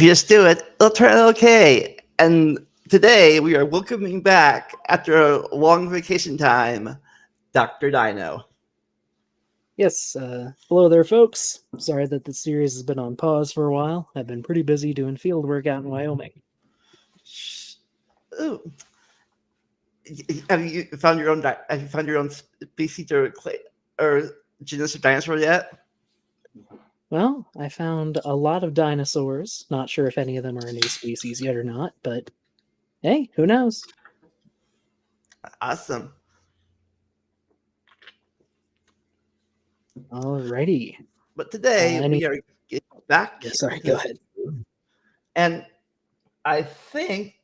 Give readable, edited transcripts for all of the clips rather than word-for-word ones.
you just do it, it'll turn out okay. And today we are welcoming back, after a long vacation time, Dr. Dino. Yes, hello there, folks. Sorry that the series has been on pause for a while. I've been pretty busy doing field work out in Wyoming. Ooh. Have you found your own? Have you found your own species or genus of dinosaur yet? Well, I found a lot of dinosaurs. Not sure if any of them are a new species yet or not, but hey, who knows? Awesome. Alrighty. But today Any? we are getting back Yeah, sorry. to Go ahead. and I think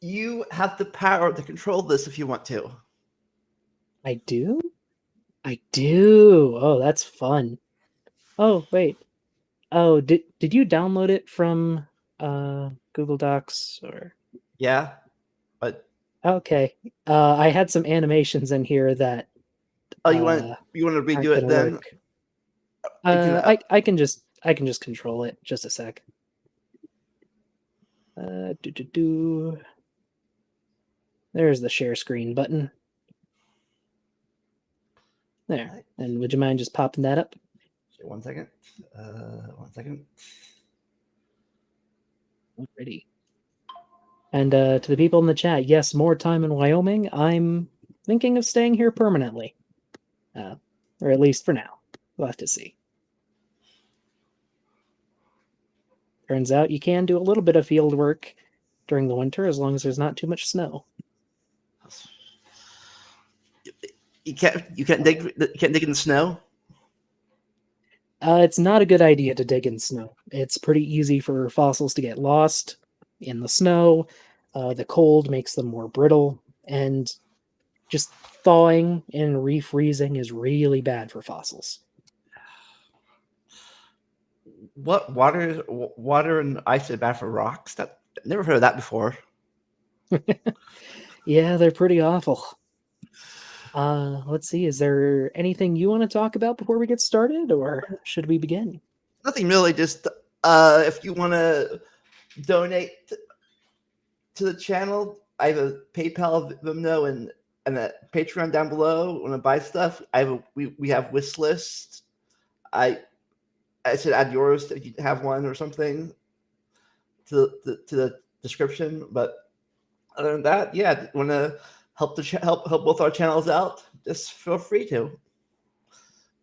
you have the power to control this if you want to. I do. I do. Oh, that's fun. Oh, wait. Oh, did you download it from Google Docs or? Yeah, but Okay. I had some animations in here that oh, uh you want to aren't redo it gonna then? work. You can. I can just control it. Just a sec. Do. There's the share screen button. There. And would you mind just popping that up? 1 second. 1 second. Alrighty. And to the people in the chat, yes, more time in Wyoming. I'm thinking of staying here permanently, or at least for now. We'll have to see. Turns out you can do a little bit of field work during the winter as long as there's not too much snow. You can't dig in the snow. It's not a good idea to dig in snow. It's pretty easy for fossils to get lost in the snow. The cold makes them more brittle, and just thawing and refreezing is really bad for fossils. What water and ice are bad for rocks? That never heard of that before. Yeah, they're pretty awful. Let's see. Is there anything you want to talk about before we get started, or should we begin? Nothing really. Just if you want to donate to the channel, I have a PayPal, Venmo, and a Patreon down below. Want to buy stuff? We have wish lists. I should add yours if you have one or something to the description. But other than that, yeah, want to help help both our channels out? Just feel free to.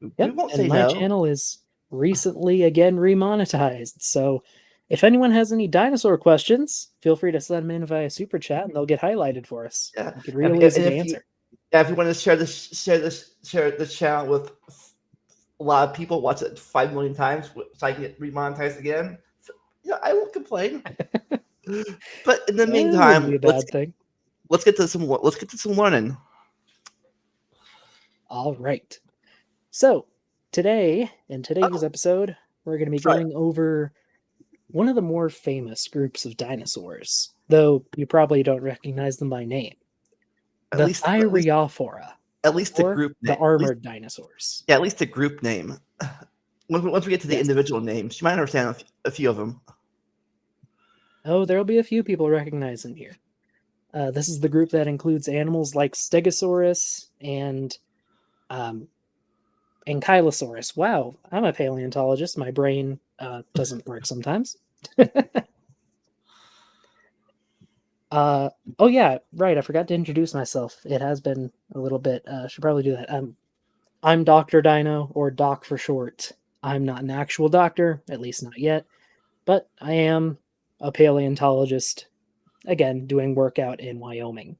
We Yep, won't and say my no. channel is recently again remonetized. So if anyone has any dinosaur questions, feel free to send them in via super chat, and they'll get highlighted for us. Yeah, Make it real easy to answer. If you want to share this channel with a lot of people, watch it 5 million times, so I can get remonetized again. So, yeah, I won't complain. But in the meantime, be a bad thing. Let's get to some learning. All right. So today, in today's episode, we're going to be going over one of the more famous groups of dinosaurs, though you probably don't recognize them by name. The Thyreophora. At least the group name. The armored dinosaurs. Yeah, at least the group name. Once we get to the individual names, you might understand a few of them. Oh, there'll be a few people recognizing here. This is the group that includes animals like Stegosaurus and Ankylosaurus. Wow, I'm a paleontologist. My brain doesn't work sometimes. Oh yeah, right. I forgot to introduce myself. It has been a little bit. Should probably do that. I'm Dr. Dino, or Doc for short. I'm not an actual doctor, at least not yet, but I am a paleontologist. Again, doing work out in Wyoming.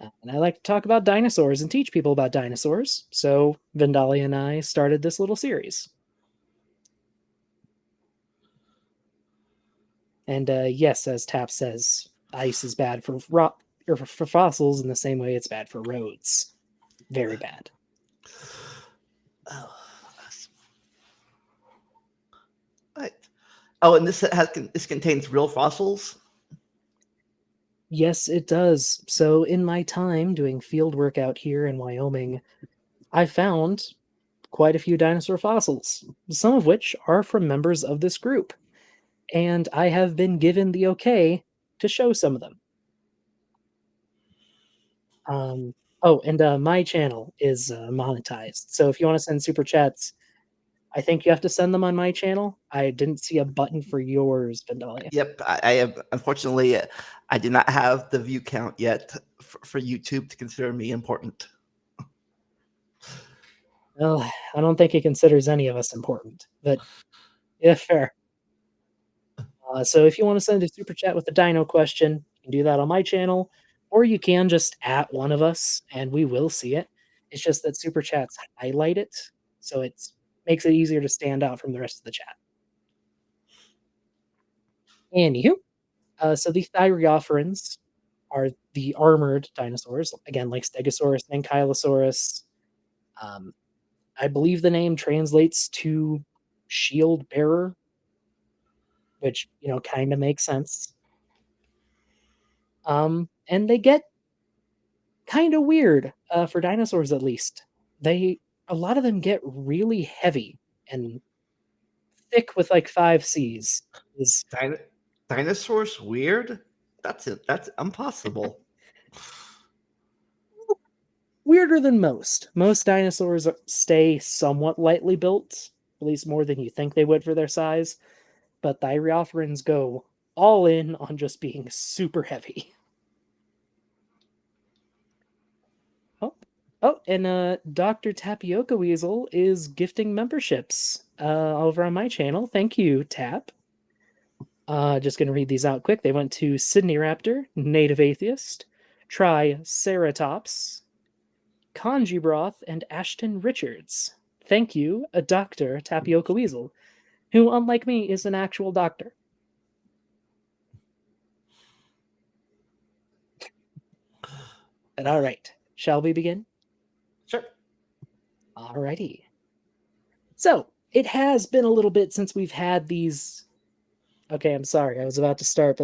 And I like to talk about dinosaurs and teach people about dinosaurs. So Vindalia and I started this little series. And yes, as Tap says, ice is bad for fossils in the same way it's bad for roads. Very bad. Oh, and this contains real fossils? Yes, it does. So in my time doing field work out here in Wyoming, I found quite a few dinosaur fossils, some of which are from members of this group. And I have been given the okay to show some of them. Oh, and my channel is monetized. So if you want to send super chats, I think you have to send them on my channel. I didn't see a button for yours, Vandalia. Yep, I have. Unfortunately, I do not have the view count yet for YouTube to consider me important. Well, I don't think it considers any of us important, but yeah, fair. So if you want to send a super chat with a dino question, you can do that on my channel, or you can just at one of us and we will see it. It's just that super chats highlight it, so it makes it easier to stand out from the rest of the chat. Anywho, so the Thyreophorans are the armored dinosaurs, again, like Stegosaurus and Ankylosaurus. Um, I believe the name translates to shield bearer, which, kind of makes sense. And they get kind of weird for dinosaurs, at least. A lot of them get really heavy and thick with like 5 Cs. Is Dinosaurs weird? That's it. That's impossible. weirder than most. Most dinosaurs stay somewhat lightly built, at least more than you think they would for their size. But Thyreophorans go all in on just being super heavy. And Dr. Tapioca Weasel is gifting memberships over on my channel. Thank you, Tap. Just going to read these out quick. They went to Sydney Raptor, Native Atheist, Triceratops, Kanji Broth, and Ashton Richards. Thank you, a Dr. Tapioca Weasel, who, unlike me, is an actual doctor. And all right, shall we begin? Sure. Alrighty. So, it has been a little bit since we've had these. Okay, I'm sorry, I was about to start,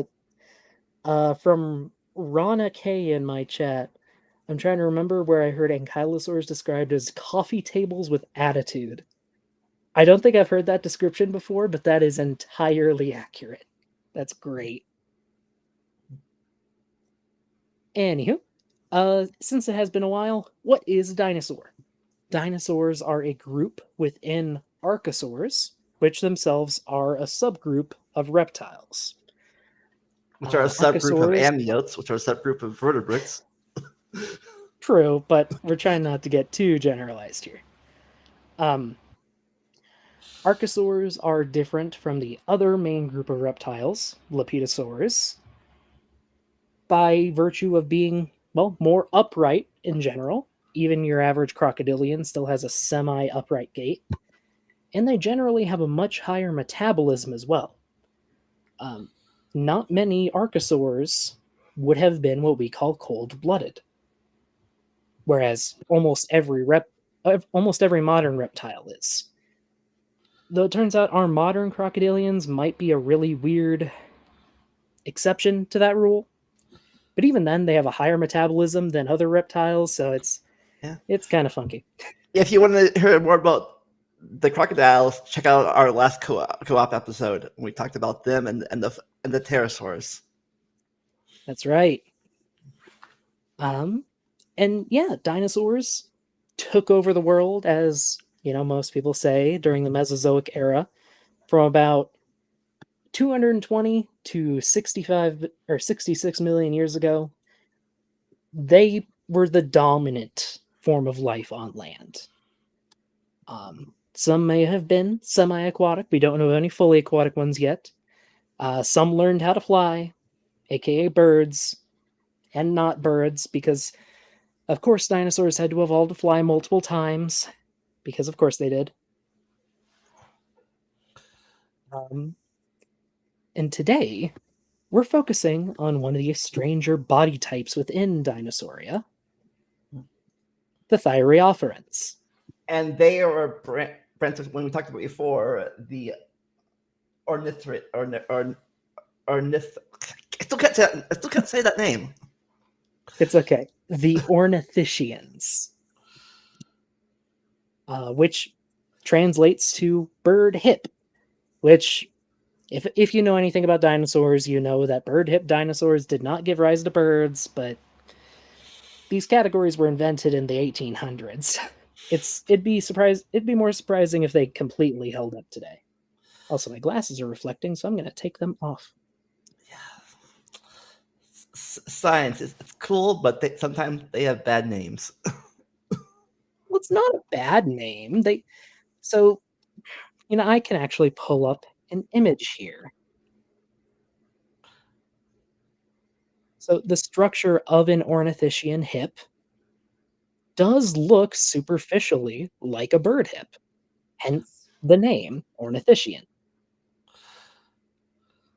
but from Rana K in my chat, I'm trying to remember where I heard ankylosaurs described as coffee tables with attitude. I don't think I've heard that description before, but that is entirely accurate. That's great. Anywho, since it has been a while, what is a dinosaur? Dinosaurs are a group within archosaurs, which themselves are a subgroup of reptiles. Which are a subgroup of Archosaurs, amniotes, which are a subgroup of vertebrates. true, but we're trying not to get too generalized here. Archosaurs are different from the other main group of reptiles, Lepidosaurs, by virtue of being, well, more upright in general. Even your average crocodilian still has a semi-upright gait. And they generally have a much higher metabolism as well. Not many archosaurs would have been what we call cold-blooded, whereas almost every modern reptile is. Though it turns out our modern crocodilians might be a really weird exception to that rule. But even then, they have a higher metabolism than other reptiles, so it's kind of funky. If you want to hear more about the crocodiles, check out our last co-op episode. We talked about them and the pterosaurs. That's right. And yeah, dinosaurs took over the world, as most people say, during the Mesozoic era, from about 220 to 65 or 66 million years ago. They were the dominant form of life on land. Some may have been semi-aquatic. We don't know any fully aquatic ones yet. Some learned how to fly, aka birds, and not birds, because of course dinosaurs had to evolve to fly multiple times, because of course they did. And today, we're focusing on one of the stranger body types within Dinosauria, the Thyreophorans. And they are branches, when we talked about before, the ornithid, I still can't say that name. It's okay. The Ornithischians. Which translates to bird hip, which, if you know anything about dinosaurs, you know that bird hip dinosaurs did not give rise to birds, but these categories were invented in the 1800s. It'd be more surprising if they completely held up today. Also, my glasses are reflecting, so I'm going to take them off. Yeah. Science is it's cool, but sometimes they have bad names. Well, it's not a bad name. So I can actually pull up an image here. So the structure of an ornithischian hip does look superficially like a bird hip, hence the name ornithischian.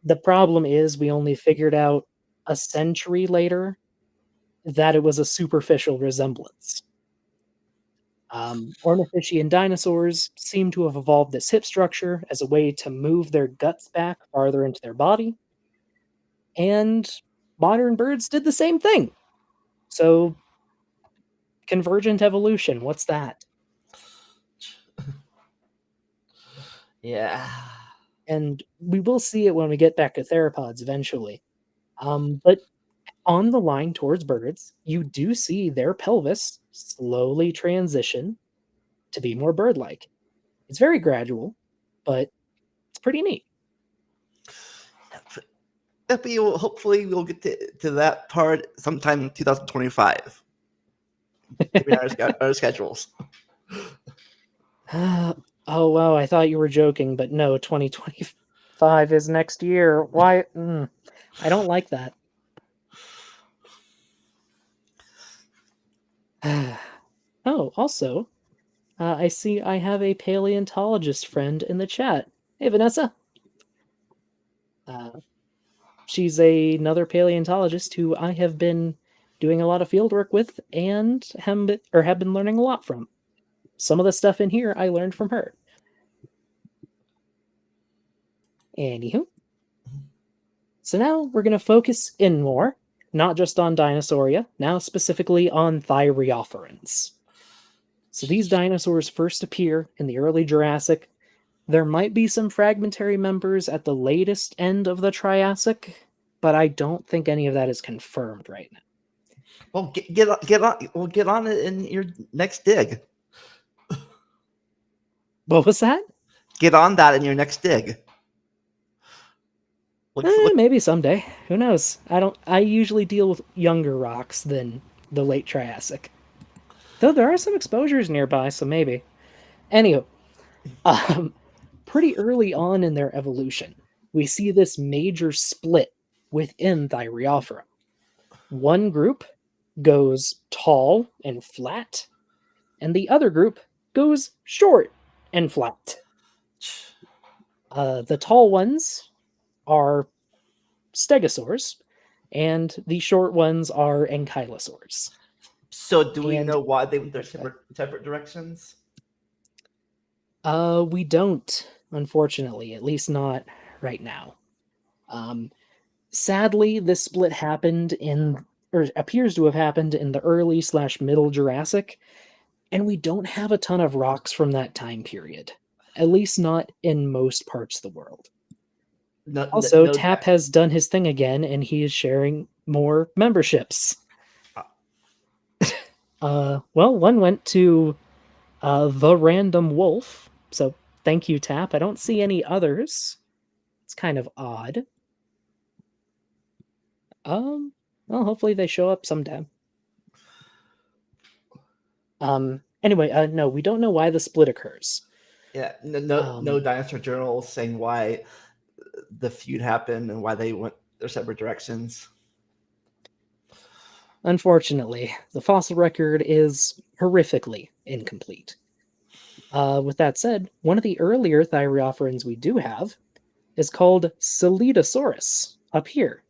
The problem is we only figured out a century later that it was a superficial resemblance. Ornithischian dinosaurs seem to have evolved this hip structure as a way to move their guts back farther into their body, and modern birds did the same thing. So, convergent evolution, what's that? Yeah. And we will see it when we get back to theropods eventually. But on the line towards birds, you do see their pelvis slowly transition to be more bird like. It's very gradual, but it's pretty neat. Hopefully we'll get to that part sometime in 2025. Given our schedules. Oh, wow, I thought you were joking, but no, 2025 is next year. Why? I don't like that. Oh, also, I see I have a paleontologist friend in the chat. Hey, Vanessa. She's another paleontologist who I have been doing a lot of field work with and have been learning a lot from. Some of the stuff in here I learned from her. Anywho. So now we're going to focus in more, not just on Dinosauria, now specifically on Thyreophorans. So these dinosaurs first appear in the early Jurassic. There might be some fragmentary members at the latest end of the Triassic, but I don't think any of that is confirmed right now. Well, get on it in your next dig. What was that? Get on that in your next dig. Maybe someday. Who knows? I usually deal with younger rocks than the late Triassic. Though there are some exposures nearby, so maybe. Anywho, pretty early on in their evolution, we see this major split within Thyreophora. One group goes tall and flat, and the other group goes short and flat. The tall ones are stegosaurs, and the short ones are ankylosaurs. So, do we know why they went their separate directions? We don't, unfortunately, at least not right now. Sadly, this split happened or appears to have happened in the early/middle Jurassic, and we don't have a ton of rocks from that time period, at least not in most parts of the world. Also, Tap has done his thing again, and he is sharing more memberships. Well, one went to The Random Wolf, so thank you, Tap. I don't see any others. It's kind of odd. Well, hopefully they show up sometime. Anyway, no, we don't know why the split occurs. Yeah, no dinosaur journal saying why the feud happened and why they went their separate directions. Unfortunately, the fossil record is horrifically incomplete. With that said, one of the earlier Thyreophorans we do have is called Solidosaurus, up here.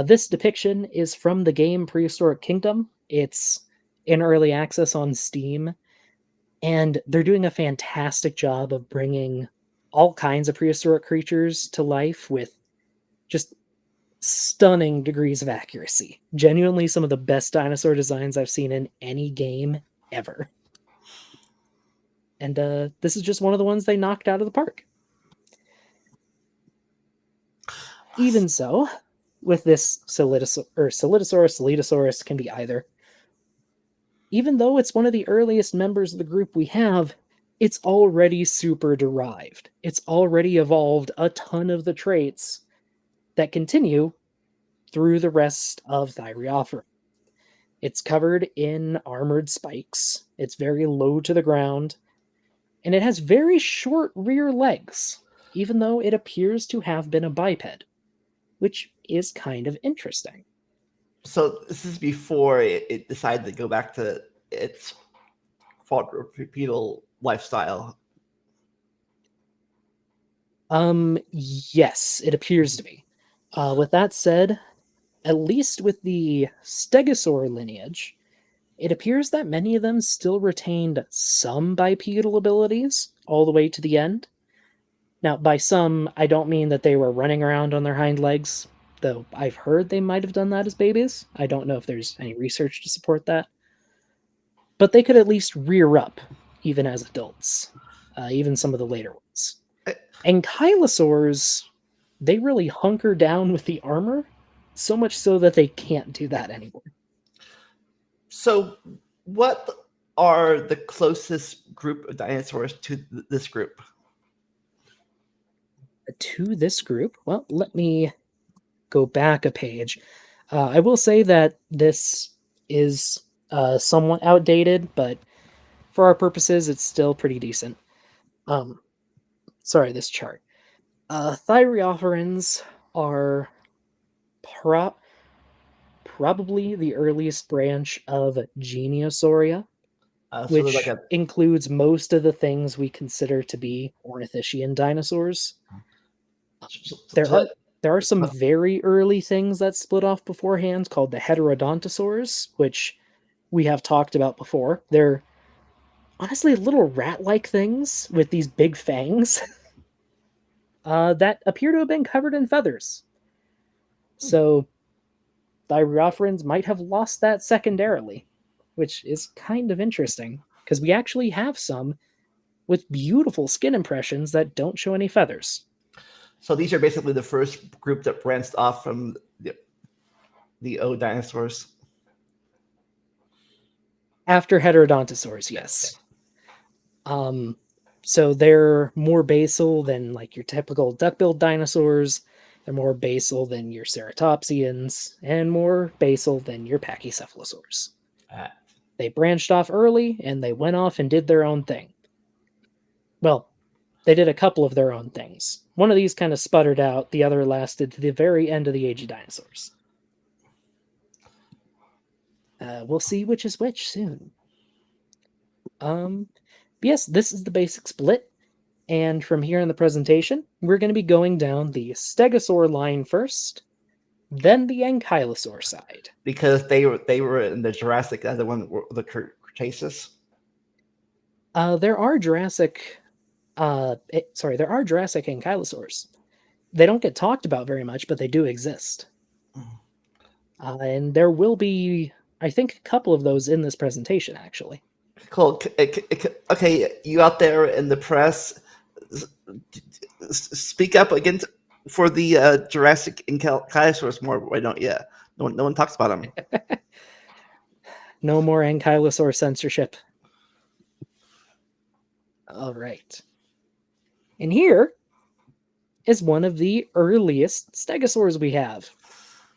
This depiction is from the game Prehistoric Kingdom. It's in early access on Steam, and they're doing a fantastic job of bringing all kinds of prehistoric creatures to life with just stunning degrees of accuracy. Genuinely some of the best dinosaur designs I've seen in any game ever. And this is just one of the ones they knocked out of the park. Even so, with this Solidosaurus can be either. Even though it's one of the earliest members of the group we have, it's already super derived. It's already evolved a ton of the traits that continue through the rest of Thyreophora. It's covered in armored spikes, it's very low to the ground, and it has very short rear legs, even though it appears to have been a biped, which is kind of interesting. So this is before it decided to go back to its quadrupedal lifestyle. Yes, it appears to be. With that said, at least with the Stegosaur lineage, it appears that many of them still retained some bipedal abilities all the way to the end. Now, by some, I don't mean that they were running around on their hind legs, though I've heard they might have done that as babies. I don't know if there's any research to support that. But they could at least rear up, even as adults, even some of the later ones. Ankylosaurs, they really hunker down with the armor, so much so that they can't do that anymore. So, what are the closest group of dinosaurs to this group? To this group, well, let me go back a page. I will say that this is somewhat outdated, but for our purposes, it's still pretty decent. Sorry, this chart. Thyreophorans are probably the earliest branch of Geniosauria, So they're which like a includes most of the things we consider to be ornithischian dinosaurs. There are some very early things that split off beforehand called the heterodontosaurs, which we have talked about before. They're honestly little rat-like things with these big fangs that appear to have been covered in feathers. So Thyreophorans might have lost that secondarily, which is kind of interesting because we actually have some with beautiful skin impressions that don't show any feathers. So these are basically the first group that branched off from the old dinosaurs. After heterodontosaurs, yes. So they're more basal than like your typical duck-billed dinosaurs. They're more basal than your ceratopsians and more basal than your pachycephalosaurs. They branched off early and they went off and did their own thing. Well, they did a couple of their own things. One of these kind of sputtered out, the other lasted to the very end of the age of dinosaurs. We'll see which is which soon. Yes, this is the basic split. And from here in the presentation, we're going to be going down the Stegosaur line first, then the Ankylosaur side. Because they were in the Jurassic, the one the Cretaceous. There are Jurassic Ankylosaurs. They don't get talked about very much, but they do exist. And there will be, I think, a couple of those in this presentation, actually. Cool. Okay, you out there in the press, speak up against for the Jurassic Ankylosaurs more. Why don't you? No one talks about them. No more Ankylosaur censorship. All right. And here is one of the earliest stegosaurs we have.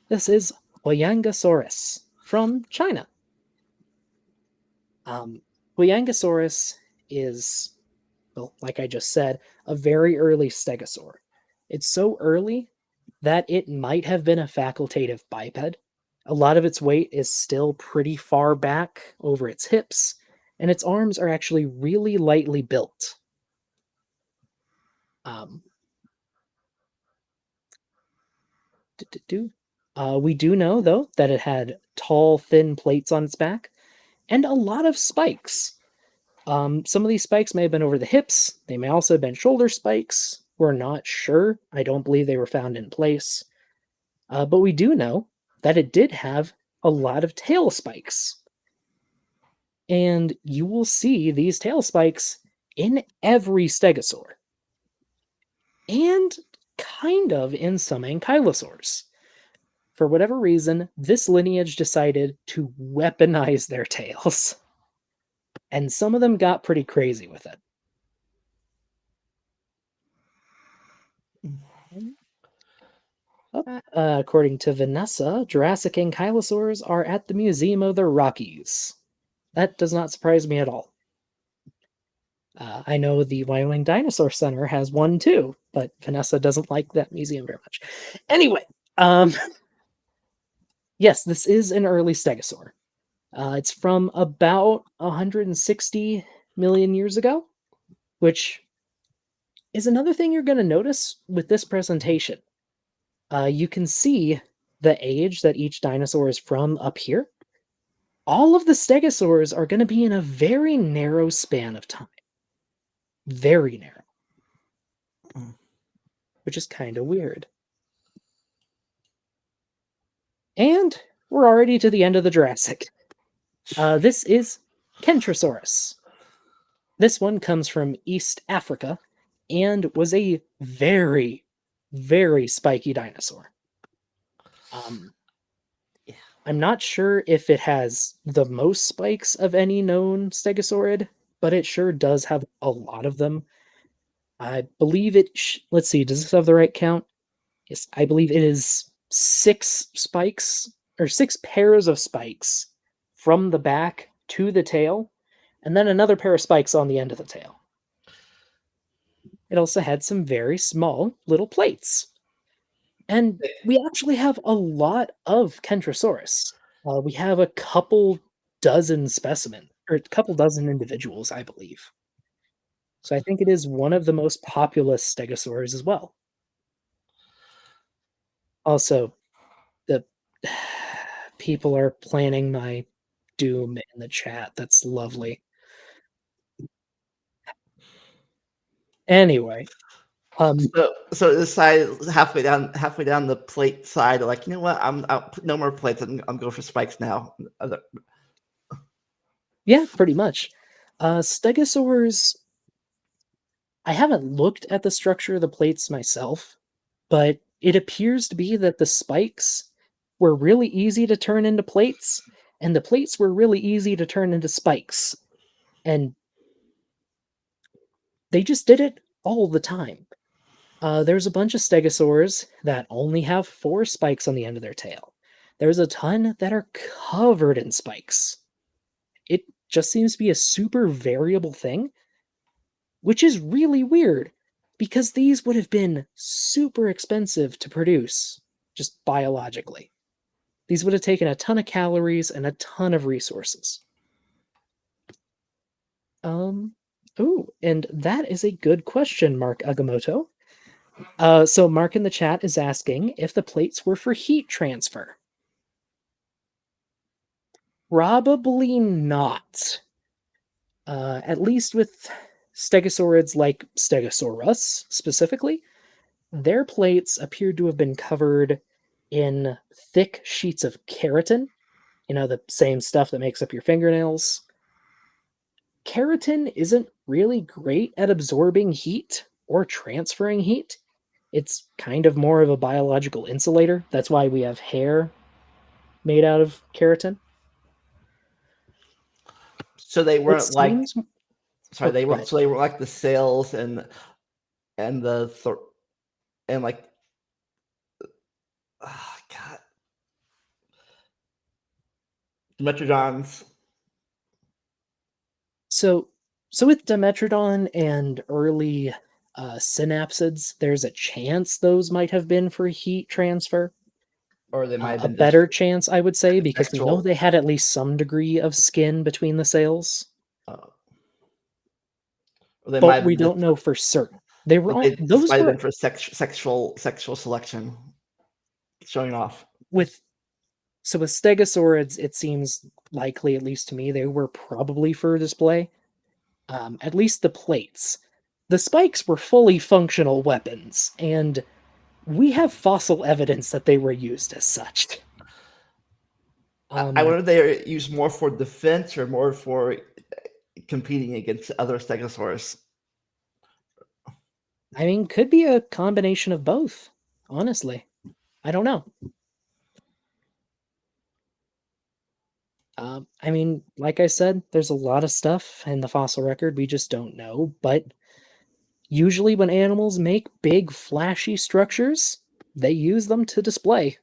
This is Huyangosaurus from China. Huyangosaurus is, well, like I just said, a very early stegosaur. It's so early that it might have been a facultative biped. A lot of its weight is still pretty far back over its hips, and its arms are actually really lightly built. We do know, though, that it had tall, thin plates on its back and a lot of spikes. Some of these spikes may have been over the hips. They may also have been shoulder spikes. We're not sure. I don't believe they were found in place. But we do know that it did have a lot of tail spikes. And you will see these tail spikes in every stegosaur, and kind of in some ankylosaurs. For whatever reason, this lineage decided to weaponize their tails, and some of them got pretty crazy with it. According to Vanessa, Jurassic ankylosaurs are at the Museum of the Rockies. That does not surprise me at all. I know the Wyoming Dinosaur Center has one too, but Vanessa doesn't like that museum very much. Anyway, yes, this is an early stegosaur. It's from about 160 million years ago, which is another thing you're going to notice with this presentation. You can see the age that each dinosaur is from up here. All of the stegosaurs are going to be in a very narrow span of time. Very narrow. Which is kind of weird. And we're already to the end of the Jurassic. This is Kentrosaurus. This one comes from East Africa and was a very, very spiky dinosaur. I'm not sure if it has the most spikes of any known stegosaurid, but it sure does have a lot of them. I believe it... let's see, does this have the right count? Yes, I believe it is 6 spikes, or 6 pairs of spikes from the back to the tail, and then another pair of spikes on the end of the tail. It also had some very small little plates. And we actually have a lot of Kentrosaurus. We have a couple dozen specimens, or a couple dozen individuals, I believe. So I think it is one of the most populous stegosaurs as well. Also, the people are planning my doom in the chat. That's lovely. Anyway, so this side halfway down the plate side, like, you know what? I'll put no more plates. I'm going for spikes now. Yeah, pretty much. Stegosaurs. I haven't looked at the structure of the plates myself, but it appears to be that the spikes were really easy to turn into plates, and the plates were really easy to turn into spikes. And they just did it all the time. There's a bunch of stegosaurs that only have 4 spikes on the end of their tail. There's a ton that are covered in spikes. It just seems to be a super variable thing, which is really weird because these would have been super expensive to produce just biologically. These would have taken a ton of calories and a ton of resources. Oh, and that is a good question, Mark Agamotto. So Mark in the chat is asking if the plates were for heat transfer. Probably not. At least with stegosaurids like Stegosaurus specifically, their plates appeared to have been covered in thick sheets of keratin, the same stuff that makes up your fingernails. Keratin isn't really great at absorbing heat or transferring heat. It's kind of more of a biological insulator. That's why we have hair made out of keratin. So they weren't like... sorry, they weren't. So they were like the sails and the and like... oh god, Dimetrodons. So with Dimetrodon and early synapsids, there's a chance those might have been for heat transfer. Or they might have been a better chance, I would say, because we know they had at least some degree of skin between the sails. But we don't know for certain. They were all, those might have been for sexual selection, showing off. So with stegosaurids, it seems likely, at least to me, they were probably for display. At least the plates. The spikes were fully functional weapons, and we have fossil evidence that they were used as such. I wonder if they used more for defense or more for competing against other stegosaurs. I mean, could be a combination of both, honestly. I don't know. I mean, like I said, there's a lot of stuff in the fossil record we just don't know, but usually when animals make big, flashy structures, they use them to display.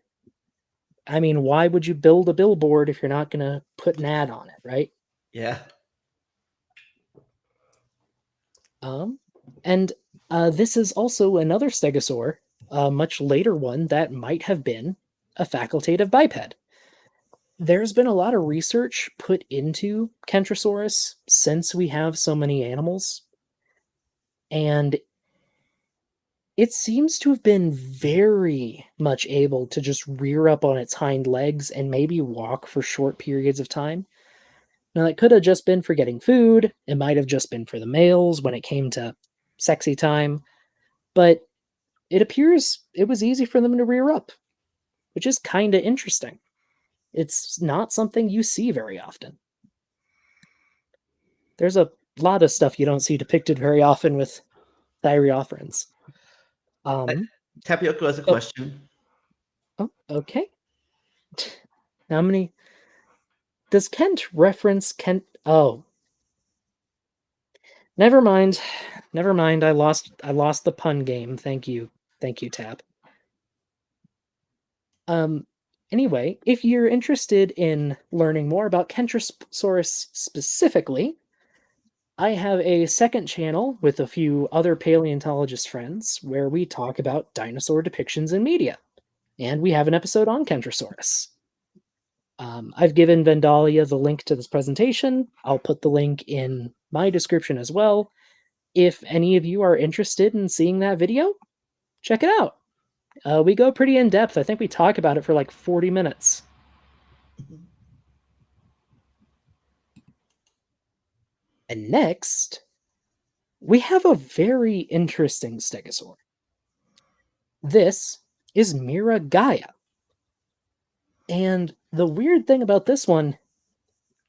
I mean, why would you build a billboard if you're not going to put an ad on it, right? Yeah. Um, and this is also another stegosaur, a much later one that might have been a facultative biped. There's been a lot of research put into Kentrosaurus since we have so many animals, and it seems to have been very much able to just rear up on its hind legs and maybe walk for short periods of time. Now, that could have just been for getting food, it might have just been for the males when it came to sexy time, but it appears it was easy for them to rear up, which is kind of interesting. It's not something you see very often. There's a lot of stuff you don't see depicted very often with Thyreophorans. Um, Tapioca has a oh, question. okay. How many does Kent reference Kent? Oh, never mind. Never mind. I lost the pun game. Thank you. Thank you, Tap. Um anyway, if you're interested in learning more about Kentrosaurus specifically, I have a second channel with a few other paleontologist friends where we talk about dinosaur depictions in media. And we have an episode on Kentrosaurus. I've given Vandalia the link to this presentation. I'll put the link in my description as well. If any of you are interested in seeing that video, check it out. We go pretty in depth. I think we talk about it for like 40 minutes. And next, we have a very interesting stegosaur. This is Miragaia. And the weird thing about this one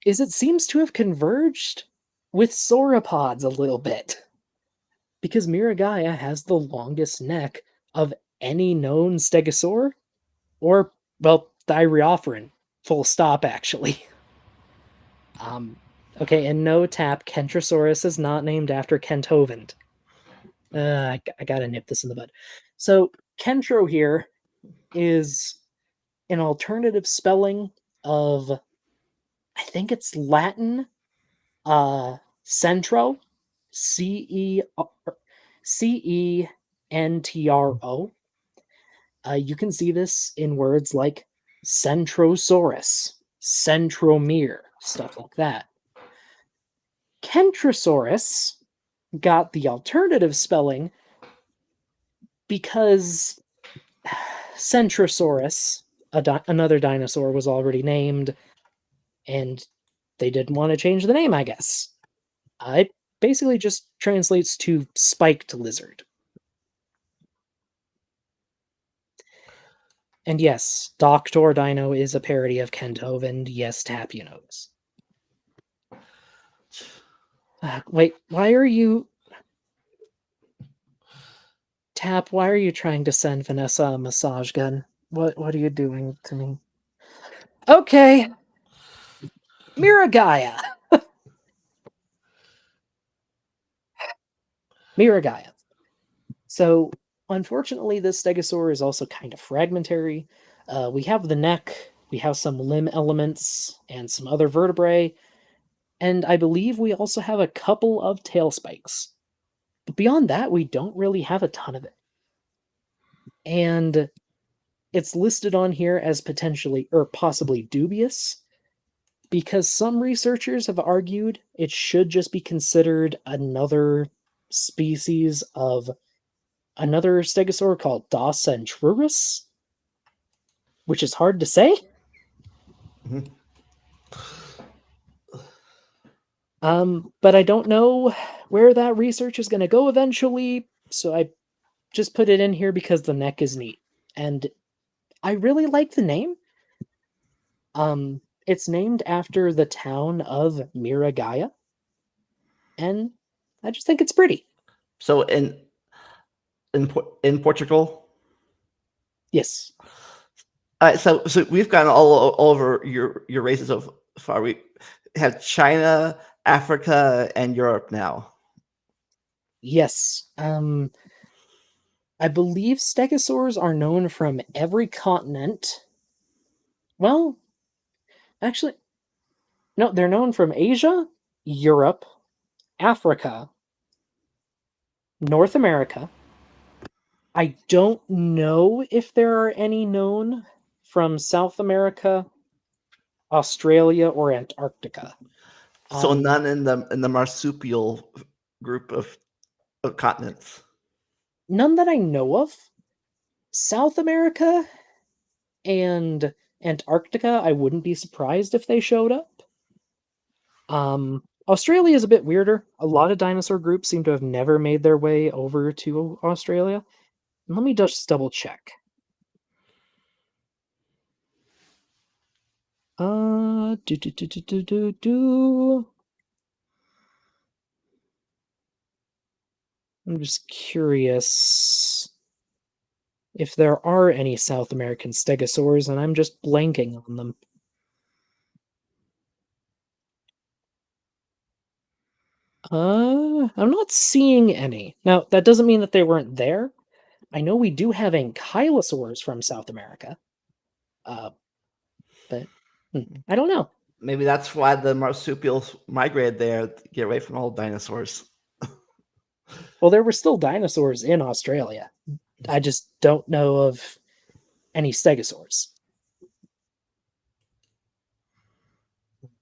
is it seems to have converged with sauropods a little bit. Because Miragaia has the longest neck of any known stegosaur, or, well, Thyreophorine. Full stop, actually. Um, okay, and no, Tap, Kentrosaurus is not named after Kenthovend. I gotta nip this in the bud. So, Kentro here is an alternative spelling of, I think it's Latin, centro, Centro. You can see this in words like Centrosaurus, Centromere, stuff like that. Kentrosaurus got the alternative spelling because Centrosaurus, another dinosaur, was already named, and they didn't want to change the name, I guess. It basically just translates to spiked lizard. And yes, Doctor Dino is a parody of Kentove, and yes, Tap, you know this. Wait, why are you... Tap, why are you trying to send Vanessa a massage gun? What are you doing to me? Okay, Miragaia. Miragaia. So, unfortunately, this stegosaur is also kind of fragmentary. We have the neck, we have some limb elements, and some other vertebrae, and I believe we also have a couple of tail spikes. But beyond that, we don't really have a ton of it. And it's listed on here as potentially or possibly dubious because some researchers have argued it should just be considered another species of another stegosaur called Dawcentrurus, which is hard to say. Mhm. But I don't know where that research is going to go eventually, so I just put it in here because the neck is neat. And I really like the name. It's named after the town of Miragaia, and I just think it's pretty. So, in in Portugal. Yes. So we've gone all over your races so far. We have China, Africa, and Europe now. Yes. I believe stegosaurs are known from every continent. Well, actually, no, they're known from Asia, Europe, Africa, North America. I don't know if there are any known from South America, Australia, or Antarctica. So none in the marsupial group of continents. None that I know of. South America and Antarctica, I wouldn't be surprised if they showed up. Australia is a bit weirder. A lot of dinosaur groups seem to have never made their way over to Australia. Let me just double check. Do do do do do do do. I'm just curious if there are any South American stegosaurs, and I'm just blanking on them. I'm not seeing any. Now, that doesn't mean that they weren't there. I know we do have ankylosaurs from South America. But I don't know. Maybe that's why the marsupials migrated there to get away from all dinosaurs. Well, there were still dinosaurs in Australia. I just don't know of any stegosaurs.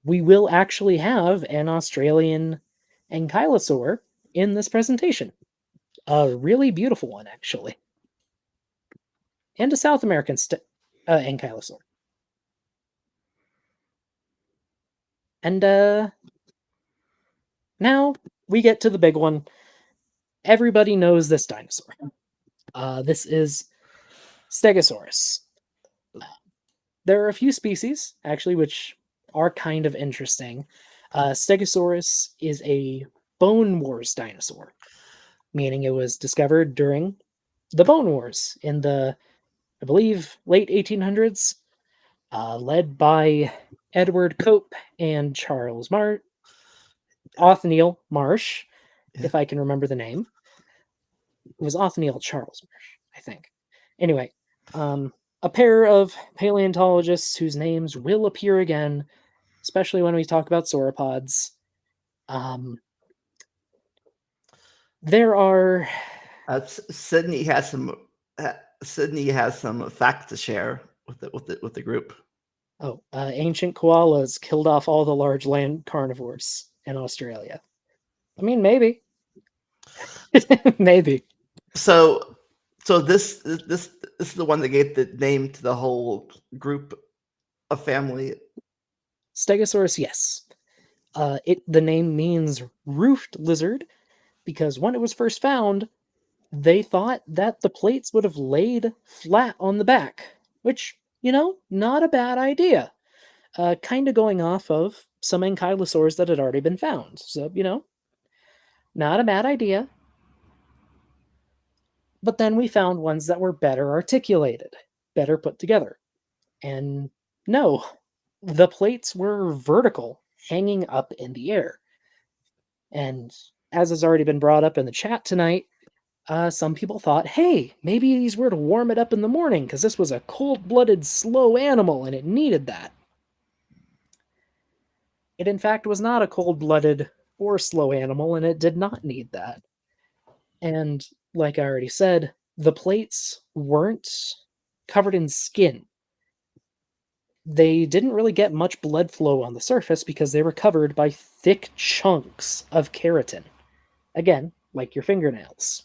We will actually have an Australian ankylosaur in this presentation. A really beautiful one, actually. And a South American ankylosaur. And now we get to the big one. Everybody knows this dinosaur. This is Stegosaurus. There are a few species, actually, which are kind of interesting. Stegosaurus is a Bone Wars dinosaur, meaning it was discovered during the Bone Wars in the, I believe, late 1800s, led by Edward Cope and Charles Othniel Marsh, if I can remember the name. It was Othniel Charles Marsh, I think. Anyway, a pair of paleontologists whose names will appear again, especially when we talk about sauropods. There are Sydney has some facts to share with the group. Ancient koalas killed off all the large land carnivores in Australia. I mean, maybe, maybe. So this is the one that gave the name to the whole group of family. Stegosaurus, yes. The name means roofed lizard because when it was first found, they thought that the plates would have laid flat on the back, which, not a bad idea. Kind of going off of some ankylosaurs that had already been found. So, not a bad idea. But then we found ones that were better articulated, better put together. And no, the plates were vertical, hanging up in the air. And as has already been brought up in the chat tonight, some people thought, hey, maybe these were to warm it up in the morning because this was a cold-blooded, slow animal and it needed that. It, in fact, was not a cold-blooded or slow animal, and it did not need that. And like I already said, the plates weren't covered in skin. They didn't really get much blood flow on the surface because they were covered by thick chunks of keratin. Again, like your fingernails.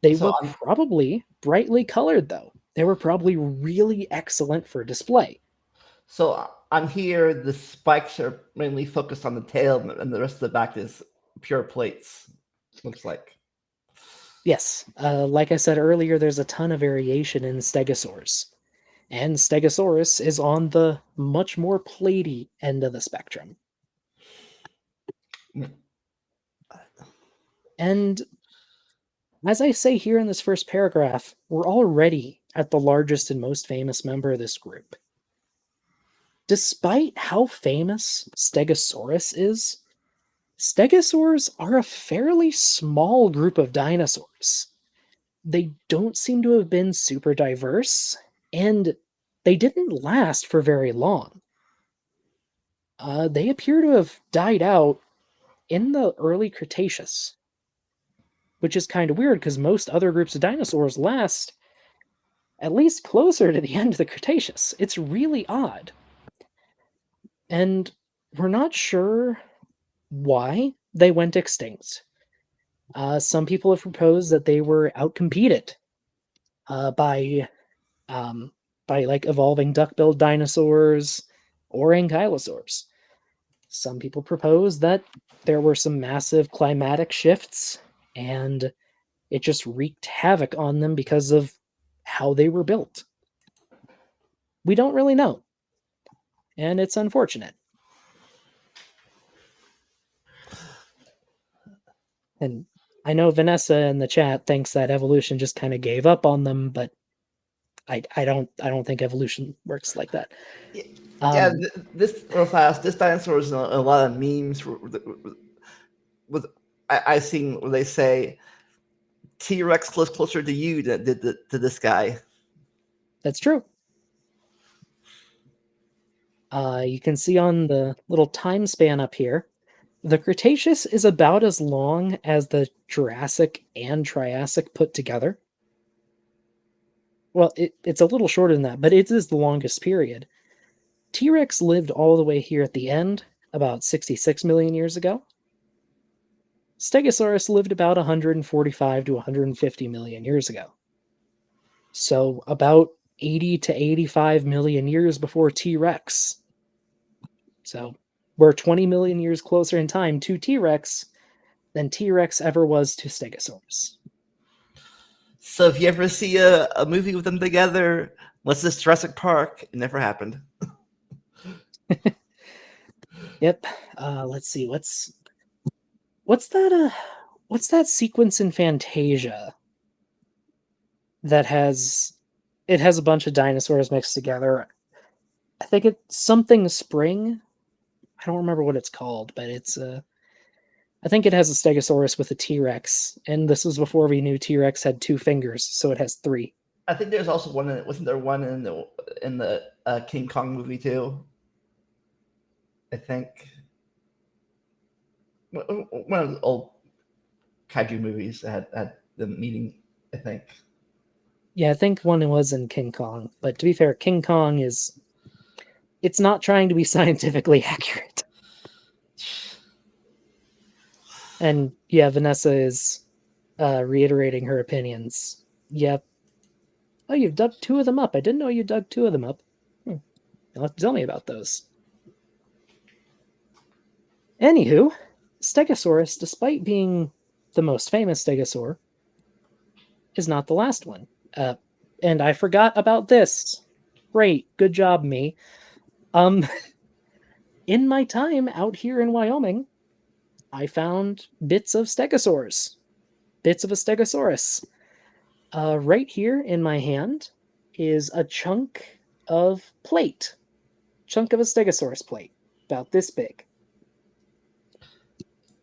They were probably brightly colored, though. They were probably really excellent for display. So on here, the spikes are mainly focused on the tail, and the rest of the back is pure plates. Looks like. Yes, like I said earlier, there's a ton of variation in stegosaurs. And Stegosaurus is on the much more platey end of the spectrum. And As I say here in this first paragraph, we're already at the largest and most famous member of this group. Despite how famous Stegosaurus is, stegosaurs are a fairly small group of dinosaurs. They don't seem to have been super diverse, and they didn't last for very long. They appear to have died out in the early Cretaceous, which is kind of weird because most other groups of dinosaurs last at least closer to the end of the Cretaceous. It's really odd. And we're not sure why they went extinct. Some people have proposed that they were outcompeted uh, by um, by like evolving duck-billed dinosaurs or ankylosaurs. Some people propose that there were some massive climatic shifts and it just wreaked havoc on them because of how they were built. We don't really know, and it's unfortunate. And I know Vanessa in the chat thinks that evolution just kind of gave up on them, but I don't think evolution works like that. Yeah, this real fast. This dinosaur is in a lot of memes. With I seen where they say T Rex lives closer to you than did to this guy. That's true. You can see on the little time span up here, the Cretaceous is about as long as the Jurassic and Triassic put together. Well, it's a little shorter than that, but it is the longest period. T-Rex lived all the way here at the end, about 66 million years ago. Stegosaurus lived about 145 to 150 million years ago. So about 80 to 85 million years before T-Rex. So we're 20 million years closer in time to T-Rex than T-Rex ever was to Stegosaurus. So if you ever see a movie with them together, what's this Jurassic Park? It never happened. Yep. Let's see. What's that sequence in Fantasia that has a bunch of dinosaurs mixed together? I think it's something spring. I don't remember what it's called, but it's I think it has a Stegosaurus with a T-Rex, and this was before we knew T-Rex had 2 fingers, so it has 3. I think there's also one. Wasn't there one in the King Kong movie too? I think one of the old kaiju movies that had them meeting. I think. Yeah, I think one was in King Kong, but to be fair, King Kong it's not trying to be scientifically accurate. And yeah, Vanessa is reiterating her opinions. Yep. Oh, you've dug 2 of them up. I didn't know you dug 2 of them up. You'll have to tell me about those. Anywho, Stegosaurus, despite being the most famous stegosaur, is not the last one. And I forgot about this. Great, good job, me. In my time out here in Wyoming, I found bits of stegosaurs, bits of a stegosaurus. Right here in my hand is a chunk of plate, chunk of a stegosaurus plate, about this big.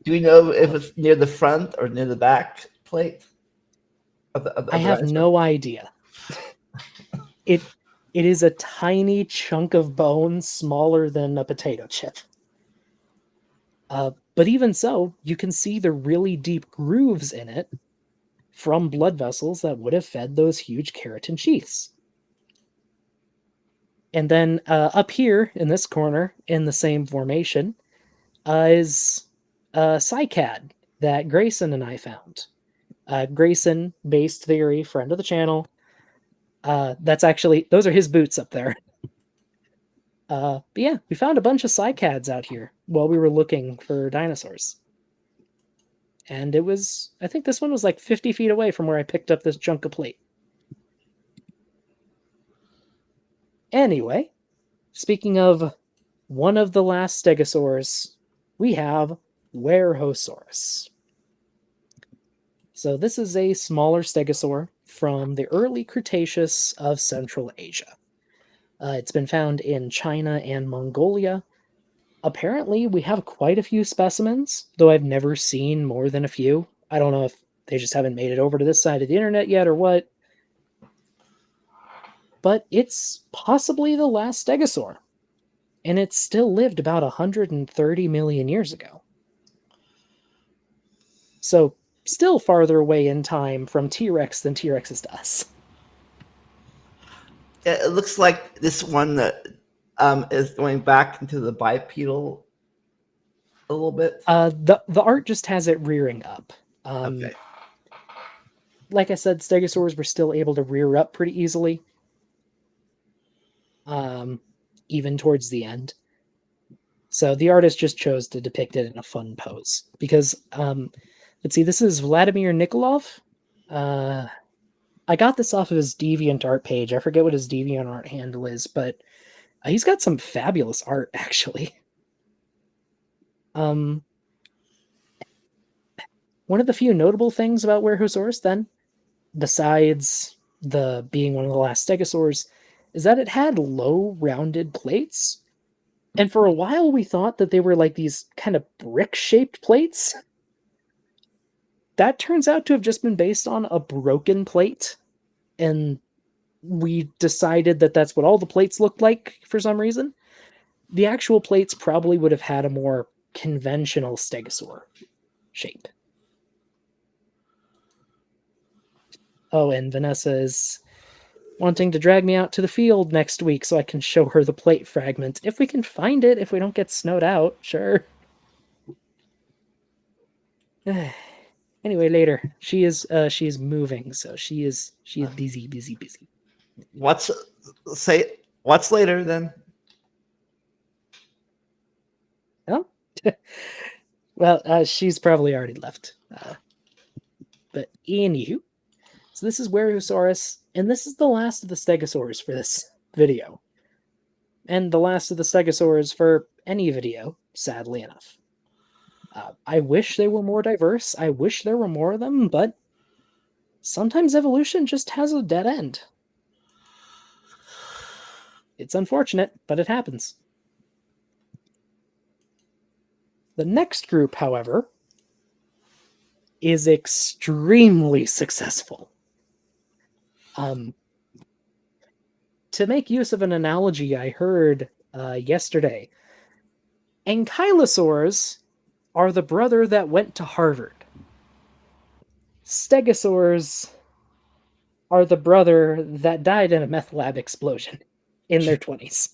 Do we know if it's near the front or near the back plate? I have no idea. It is a tiny chunk of bone, smaller than a potato chip. But even so, you can see the really deep grooves in it from blood vessels that would have fed those huge keratin sheaths. And then up here in this corner, in the same formation, is a cycad that Grayson and I found. Grayson, based theory, friend of the channel. Those are his boots up there. But yeah, we found a bunch of cycads out here while we were looking for dinosaurs. And I think this one was like 50 feet away from where I picked up this chunk of plate. Anyway, speaking of one of the last stegosaurs, we have Werehosaurus. So this is a smaller stegosaur from the early Cretaceous of Central Asia. It's been found in China and Mongolia. Apparently, we have quite a few specimens, though I've never seen more than a few. I don't know if they just haven't made it over to this side of the internet yet or what. But it's possibly the last stegosaur, and it still lived about 130 million years ago. So, still farther away in time from T-Rex than T-Rex is to us. It looks like this one that is going back into the bipedal a little bit. The art just has it rearing up. Okay. Like I said, stegosaurs were still able to rear up pretty easily, even towards the end. So the artist just chose to depict it in a fun pose because, let's see, this is Vladimir Nikolov. I got this off of his DeviantArt page. I forget what his DeviantArt handle is, but he's got some fabulous art actually. One of the few notable things about Werhosaurus, then, besides the being one of the last stegosaurs, is that it had low rounded plates. And for a while we thought that they were like these kind of brick-shaped plates. That turns out to have just been based on a broken plate. And we decided that that's what all the plates looked like for some reason. The actual plates probably would have had a more conventional stegosaur shape. Oh, and Vanessa is wanting to drag me out to the field next week so I can show her the plate fragment. If we can find it, if we don't get snowed out, sure. Anyway, later. She is moving, so she is busy. What's later then? Oh? Well, she's probably already left. But anywho, so this is Werhosaurus, and this is the last of the stegosaurs for this video. And the last of the stegosaurs for any video, sadly enough. I wish they were more diverse. I wish there were more of them, but sometimes evolution just has a dead end. It's unfortunate, but it happens. The next group, however, is extremely successful. To make use of an analogy I heard yesterday, ankylosaurs are the brother that went to Harvard. Stegosaurs are the brother that died in a meth lab explosion in their 20s.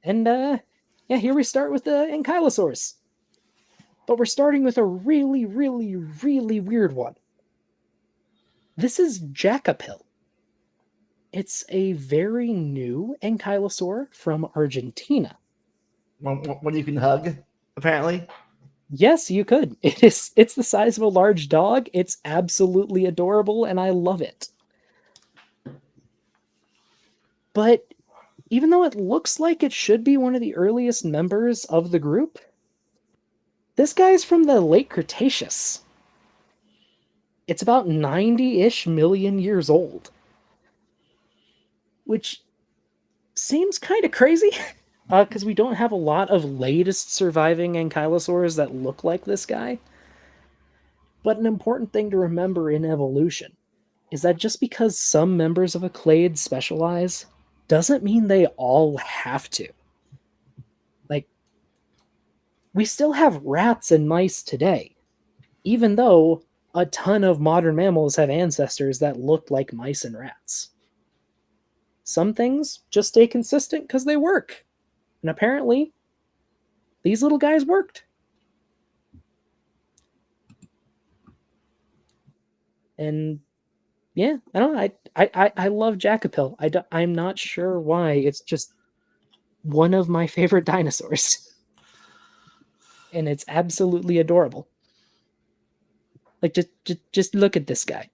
And yeah, here we start with the ankylosaurs. But we're starting with a really weird one. This is Jacopil. It's a very new ankylosaur from Argentina. One you can hug, apparently. Yes, you could. It's the size of a large dog. It's absolutely adorable, and I love it. But even though it looks like it should be one of the earliest members of the group, this guy's from the late Cretaceous. It's about 90-ish million years old. Which seems kind of crazy, because we don't have a lot of latest surviving ankylosaurs that look like this guy. But an important thing to remember in evolution is that just because some members of a clade specialize doesn't mean they all have to. Like, we still have rats and mice today, even though a ton of modern mammals have ancestors that look like mice and rats. Some things just stay consistent because they work. And apparently, these little guys worked. And yeah, I don't know. I love Jacopil. I'm not sure why. It's just one of my favorite dinosaurs. And it's absolutely adorable. Like, just look at this guy.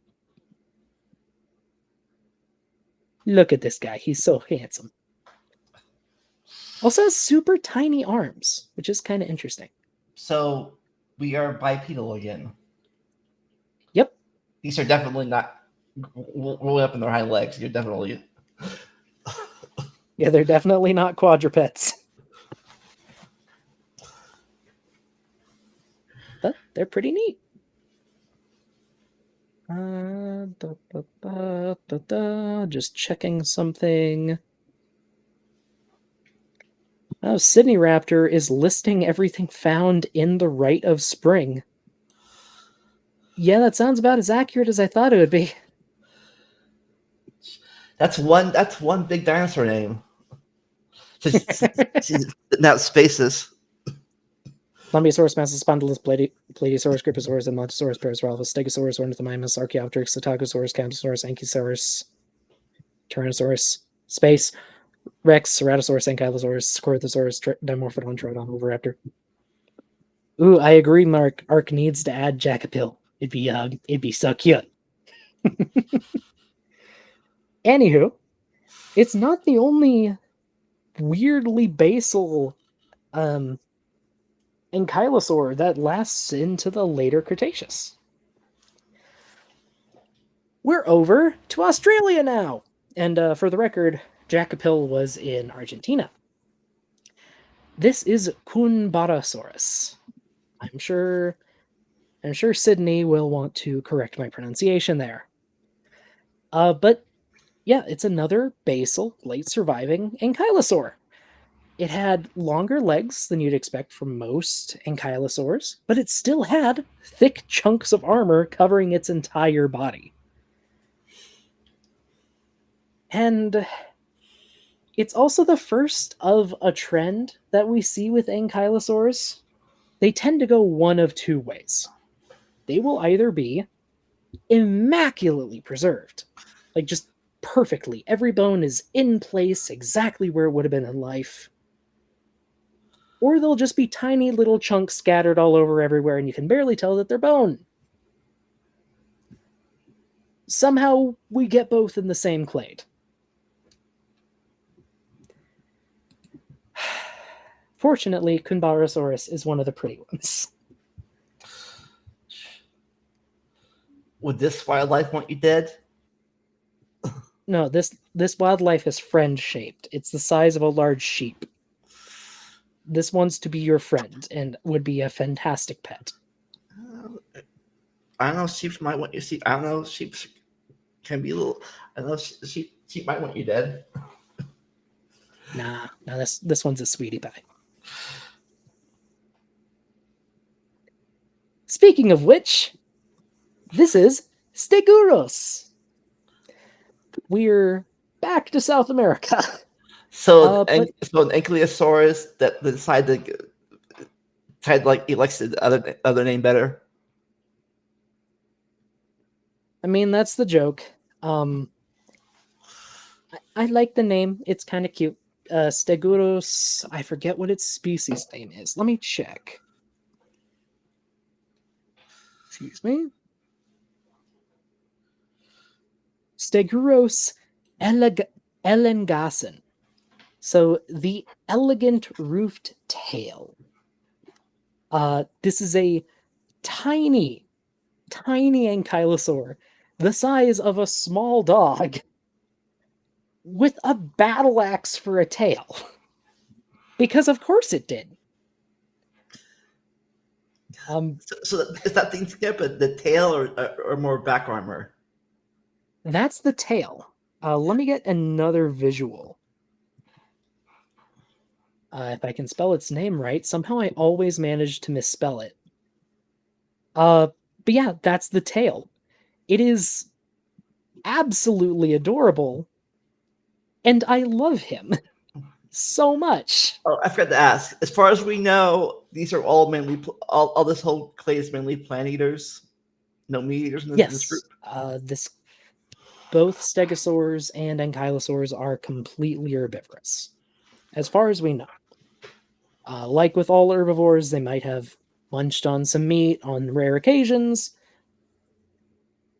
Look at this guy. He's so handsome. Also has super tiny arms, which is kind of interesting. So we are bipedal again. Yep. These are definitely not rolling up in their hind legs. You're definitely. Yeah, they're definitely not quadrupeds. But they're pretty neat. Just checking something. Oh, Sydney Raptor is listing everything found in the Rite of Spring. Yeah, that sounds about as accurate as I thought it would be. That's one. That's one big dinosaur name. Now spaces. Lumbeosaurus, Massospondylus, Plateosaurus, Griposaurus, and Montosaurus, Parasaurus, Stegosaurus, Ornithomimus, Archaeopteryx, Psittacosaurus, Camptosaurus, Ankylosaurus, Tyrannosaurus, Space, Rex, Ceratosaurus, Ankylosaurus, Corythosaurus, Dimorphodon, Troodon, Oviraptor. Ooh, I agree, Mark. Ark needs to add Jackapil. It'd be so cute. Anywho, it's not the only weirdly basal ankylosaur that lasts into the later Cretaceous. We're over to Australia now. And for the record, Jackapil was in Argentina. This is Cunbarasaurus. I'm sure Sydney will want to correct my pronunciation there. But yeah, it's another basal, late surviving ankylosaur. It had longer legs than you'd expect from most ankylosaurs, but it still had thick chunks of armor covering its entire body. And it's also the first of a trend that we see with ankylosaurs. They tend to go one of two ways. They will either be immaculately preserved, like just perfectly. Every bone is in place exactly where it would have been in life. Or they'll just be tiny little chunks scattered all over everywhere and you can barely tell that they're bone. Somehow we get both in the same clade. Fortunately, Cunbarasaurus is one of the pretty ones. Would this wildlife want you dead? No, this wildlife is friend-shaped. It's the size of a large sheep. This wants to be your friend and would be a fantastic pet. I don't know. Sheep might want you. See, I don't know. Sheep can be a little. I know sheep might want you dead. Nah, this one's a sweetie pie. Speaking of which, this is Stegosaurus. We're back to South America. So, so an Ankylosaurus that decided like he likes the other name better. I mean, that's the joke. I like the name. It's kind of cute. Stegosaurus, I forget what its species name is. Let me check. Excuse me. Stegosaurus elengasen. So the elegant roofed tail. This is a tiny ankylosaur, the size of a small dog, with a battle axe for a tail. Because of course it did. So is that thing skip the tail or more back armor? That's the tail. Let me get another visual. If I can spell its name right, somehow I always manage to misspell it. But yeah, that's the tail. It is absolutely adorable, and I love him so much. Oh, I forgot to ask. As far as we know, these are all mainly all this whole clay is mainly plant eaters. No meat eaters in this group. Both stegosaurs and ankylosaurs are completely herbivorous, as far as we know. Like with all herbivores, they might have munched on some meat on rare occasions,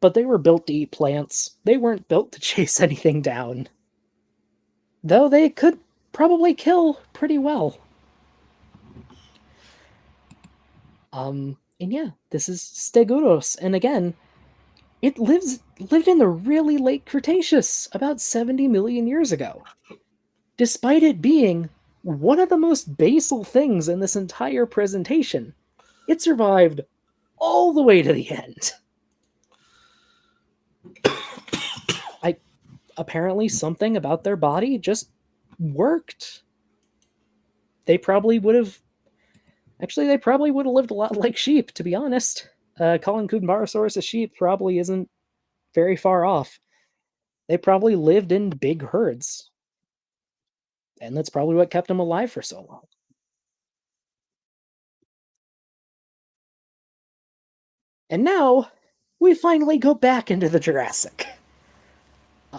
but they were built to eat plants. They weren't built to chase anything down. Though they could probably kill pretty well. And yeah, this is Stegosaurus, and again, it lived in the really late Cretaceous, about 70 million years ago. Despite it being one of the most basal things in this entire presentation, it survived all the way to the end. I apparently something about their body just worked. They probably would have lived a lot like sheep, to be honest. Calling Kumbarosaurus a sheep probably isn't very far off. They probably lived in big herds, and that's probably what kept them alive for so long. And now we finally go back into the Jurassic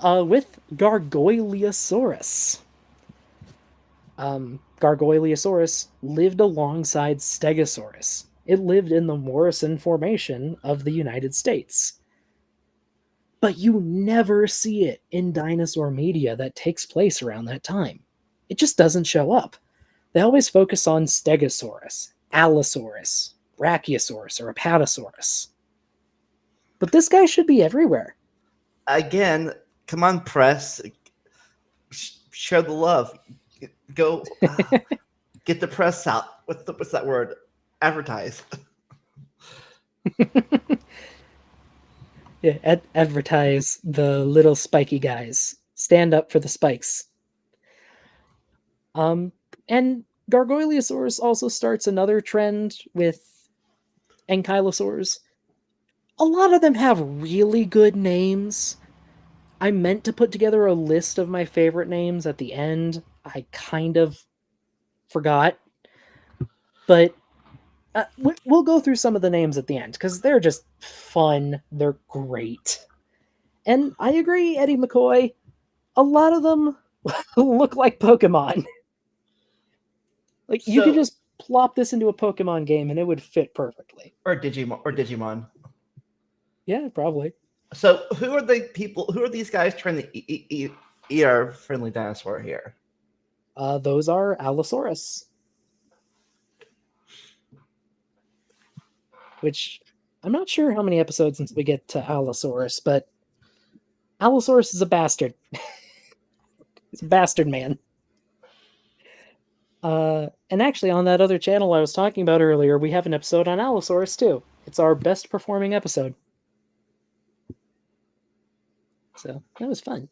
with Gargoyleosaurus. Gargoyleosaurus lived alongside Stegosaurus. It lived in the Morrison Formation of the United States. But you never see it in dinosaur media that takes place around that time. It just doesn't show up. They always focus on Stegosaurus, Allosaurus, Brachiosaurus, or Apatosaurus. But this guy should be everywhere. Again, come on, press. Share the love. Go get the press out. What's that word? Advertise. Yeah, advertise the little spiky guys. Stand up for the spikes. And Gargoyleosaurus also starts another trend with Ankylosaurs. A lot of them have really good names. I meant to put together a list of my favorite names at the end. I kind of forgot. But we'll go through some of the names at the end because they're just fun. They're great. And I agree, Eddie McCoy. A lot of them look like Pokemon. Like you could just plop this into a Pokemon game and it would fit perfectly. Or Digimon. Yeah, probably. So who are the people? Who are these guys trying to eat our friendly dinosaur here? Those are Allosaurus, which I'm not sure how many episodes since we get to Allosaurus, but Allosaurus is a bastard. He's a bastard man. And actually, on that other channel I was talking about earlier, we have an episode on Allosaurus too. It's our best performing episode. So that was fun.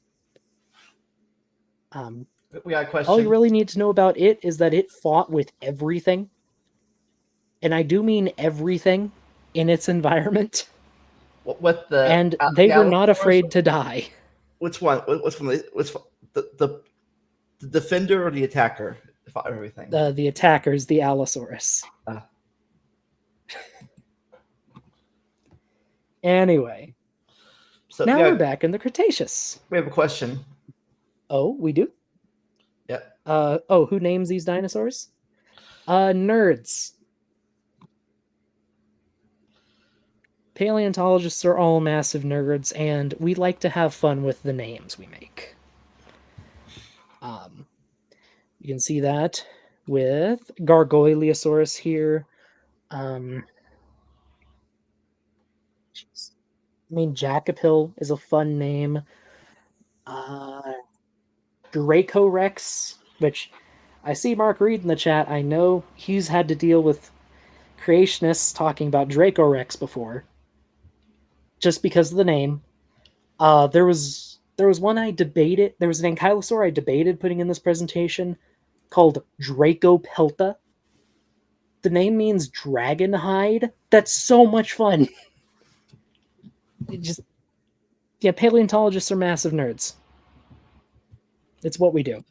We got a question. All you really need to know about it is that it fought with everything. And I do mean everything in its environment. What the? And they were not afraid to die. Which one? What's from the defender or the attacker? Everything. The attackers, the Allosaurus. Anyway. So now we're back in the Cretaceous. We have a question. Oh, we do? Yeah. Who names these dinosaurs? Nerds. Paleontologists are all massive nerds, and we like to have fun with the names we make. You can see that with Gargoyleosaurus here. I mean, Jacopil is a fun name. Dracorex, which I see Mark Reed in the chat. I know he's had to deal with creationists talking about Dracorex before, just because of the name. There was one I debated. There was an ankylosaur I debated putting in this presentation called Dracopelta. The name means dragon hide. That's so much fun. Paleontologists are massive nerds. It's what we do.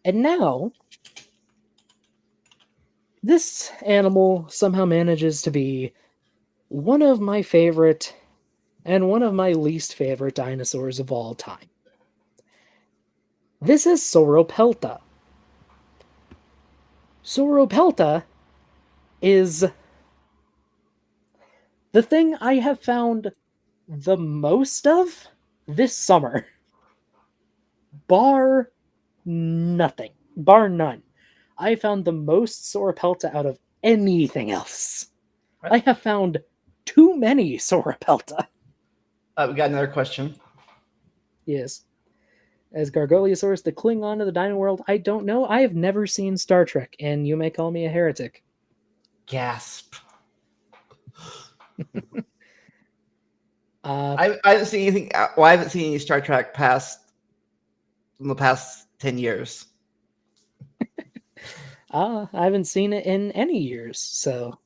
And now, this animal somehow manages to be one of my favorite and one of my least favorite dinosaurs of all time. This is Sauropelta. Sauropelta is the thing I have found the most of this summer. Bar Nothing. Bar none. I found the most Sauropelta out of anything else. I have found too many Sauropelta. We got another question. Yes. As Gargoliosaurus the Klingon of the Dino World, I don't know. I have never seen Star Trek, and you may call me a heretic. Gasp. Uh, I haven't seen anything. Well, I haven't seen any Star Trek in the past 10 years. I haven't seen it in any years, so.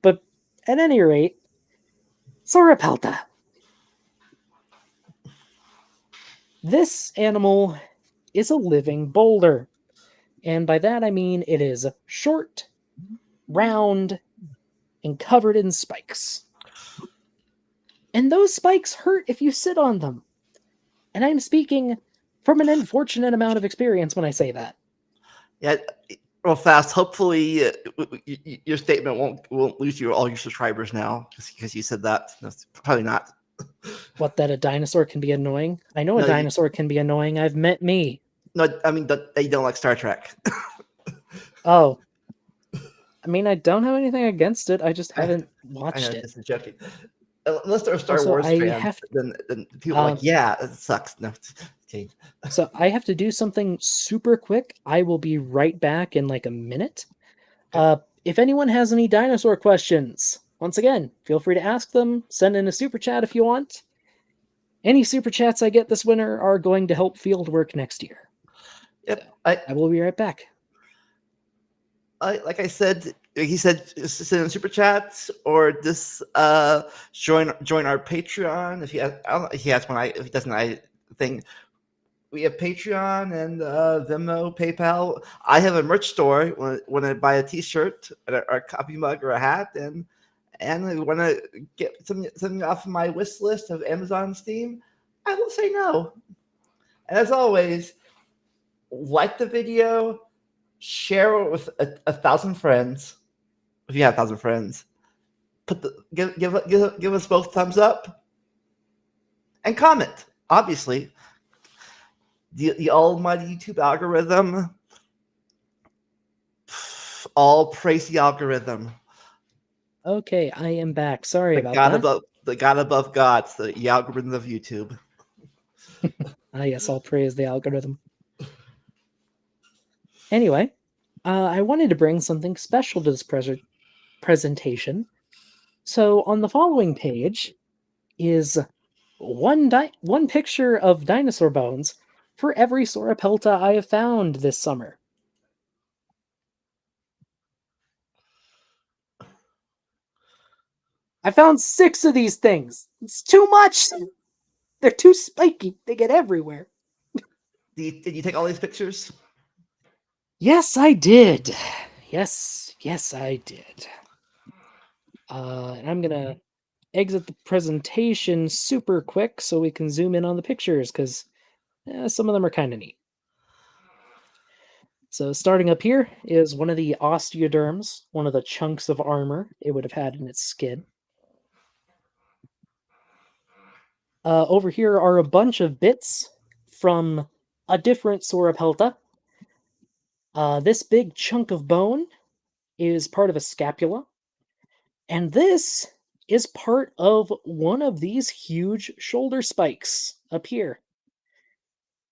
But at any rate, Sauropelta. This animal is a living boulder. And by that I mean it is short, round, and covered in spikes. And those spikes hurt if you sit on them. And I'm speaking from an unfortunate amount of experience when I say that. Yeah, real fast. Hopefully, your statement won't lose all your subscribers now because you said that. That's probably not. What, that a dinosaur can be annoying? I know a No, dinosaur can be annoying. I've met me. No, I mean that they don't like Star Trek. Oh. I mean, I don't have anything against it. I just haven't I watched know, it. just joking. Unless they're a Star Also, Wars I fan, have then people are like, yeah, it sucks. No, okay. so I have to do something super quick. I will be right back in like a minute. If anyone has any dinosaur questions, once again, feel free to ask them. Send in a super chat if you want. Any super chats I get this winter are going to help field work next year. Yep. So, I will be right back. Like I said, he said send in super chats or just join our Patreon. If he has, I don't know if he has one. If he doesn't, I think we have Patreon and Venmo, PayPal. I have a merch store when I buy a T-shirt or a coffee mug or a hat, and I want to get something off of my wish list of Amazon, Steam. I will say no. And as always, like the video, share it with a thousand friends. If you have 1,000 friends, give us both thumbs up and comment. Obviously, the almighty YouTube algorithm. All praise the algorithm. Okay, I am back. Sorry The about God that. above the God above gods, the algorithm of YouTube. Yes, I'll praise the algorithm. Anyway, I wanted to bring something special to this presentation. So on the following page is one picture of dinosaur bones for every Sauropelta I have found this summer. I found 6 of these things. It's too much. They're too spiky. They get everywhere. Did you take all these pictures? Yes, I did. Yes, I did. And I'm gonna exit the presentation super quick so we can zoom in on the pictures because some of them are kind of neat. So starting up here is one of the osteoderms, one of the chunks of armor it would have had in its skin. Over here are a bunch of bits from a different Sauropelta. This big chunk of bone is part of a scapula, and this is part of one of these huge shoulder spikes up here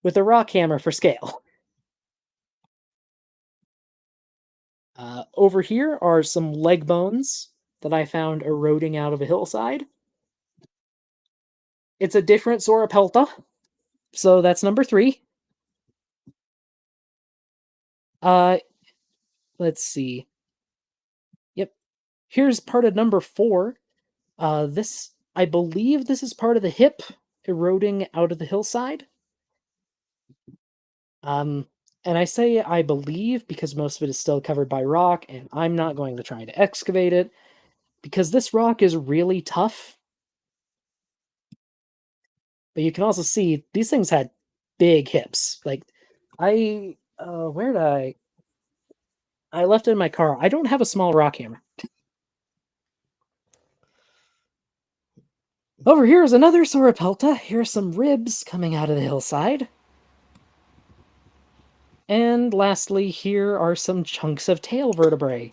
with a rock hammer for scale. Over here are some leg bones that I found eroding out of a hillside. It's a different Sauropelta, so that's number 3. Let's see. Yep, here's part of number 4. This, I believe, this is part of the hip eroding out of the hillside. And I say I believe because most of it is still covered by rock, and I'm not going to try to excavate it because this rock is really tough. But you can also see these things had big hips. Like, where did I left it in my car. I don't have a small rock hammer. Over here is another sauropelta. Here's some ribs coming out of the hillside. And lastly, here are some chunks of tail vertebrae,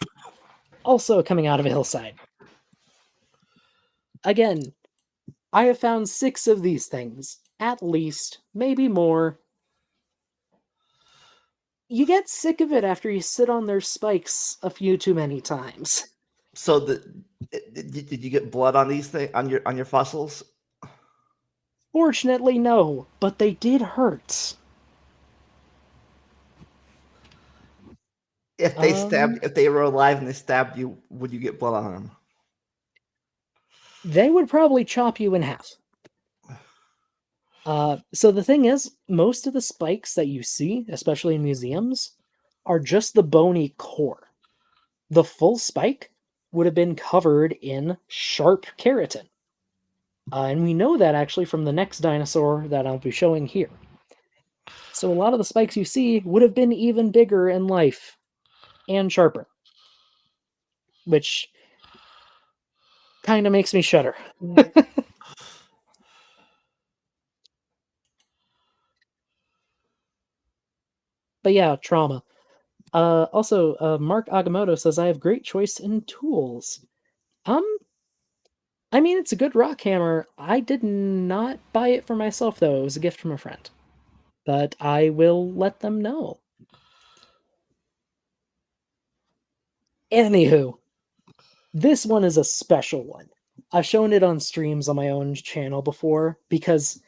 also coming out of a hillside. Again, I have found 6 of these things, at least, maybe more. You get sick of it after you sit on their spikes a few too many times. So did you get blood on these things on your fossils? Fortunately, no, but they did hurt. If they were alive and they stabbed you, would you get blood on them? They would probably chop you in half. So the thing is, most of the spikes that you see, especially in museums, are just the bony core. The full spike would have been covered in sharp keratin. And we know that actually from the next dinosaur that I'll be showing here. So a lot of the spikes you see would have been even bigger in life and sharper, which kind of makes me shudder. But yeah, trauma. Also, Mark Agamotto says I have great choice in tools. Um, I mean, it's a good rock hammer. I did not buy it for myself though. It was a gift from a friend. But I will let them know. Anywho, this one is a special one. I've shown it on streams on my own channel before because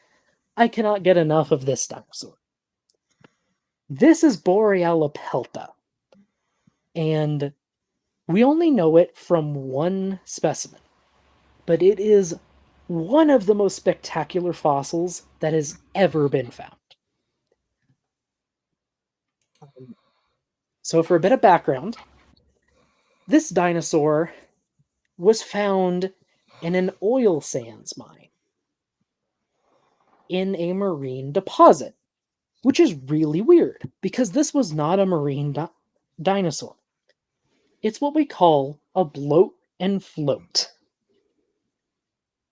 I cannot get enough of this dinosaur. This is Borealopelta, and we only know it from one specimen, but it is one of the most spectacular fossils that has ever been found. So, for a bit of background, this dinosaur was found in an oil sands mine in a marine deposit, which is really weird because this was not a marine dinosaur. It's what we call a bloat and float.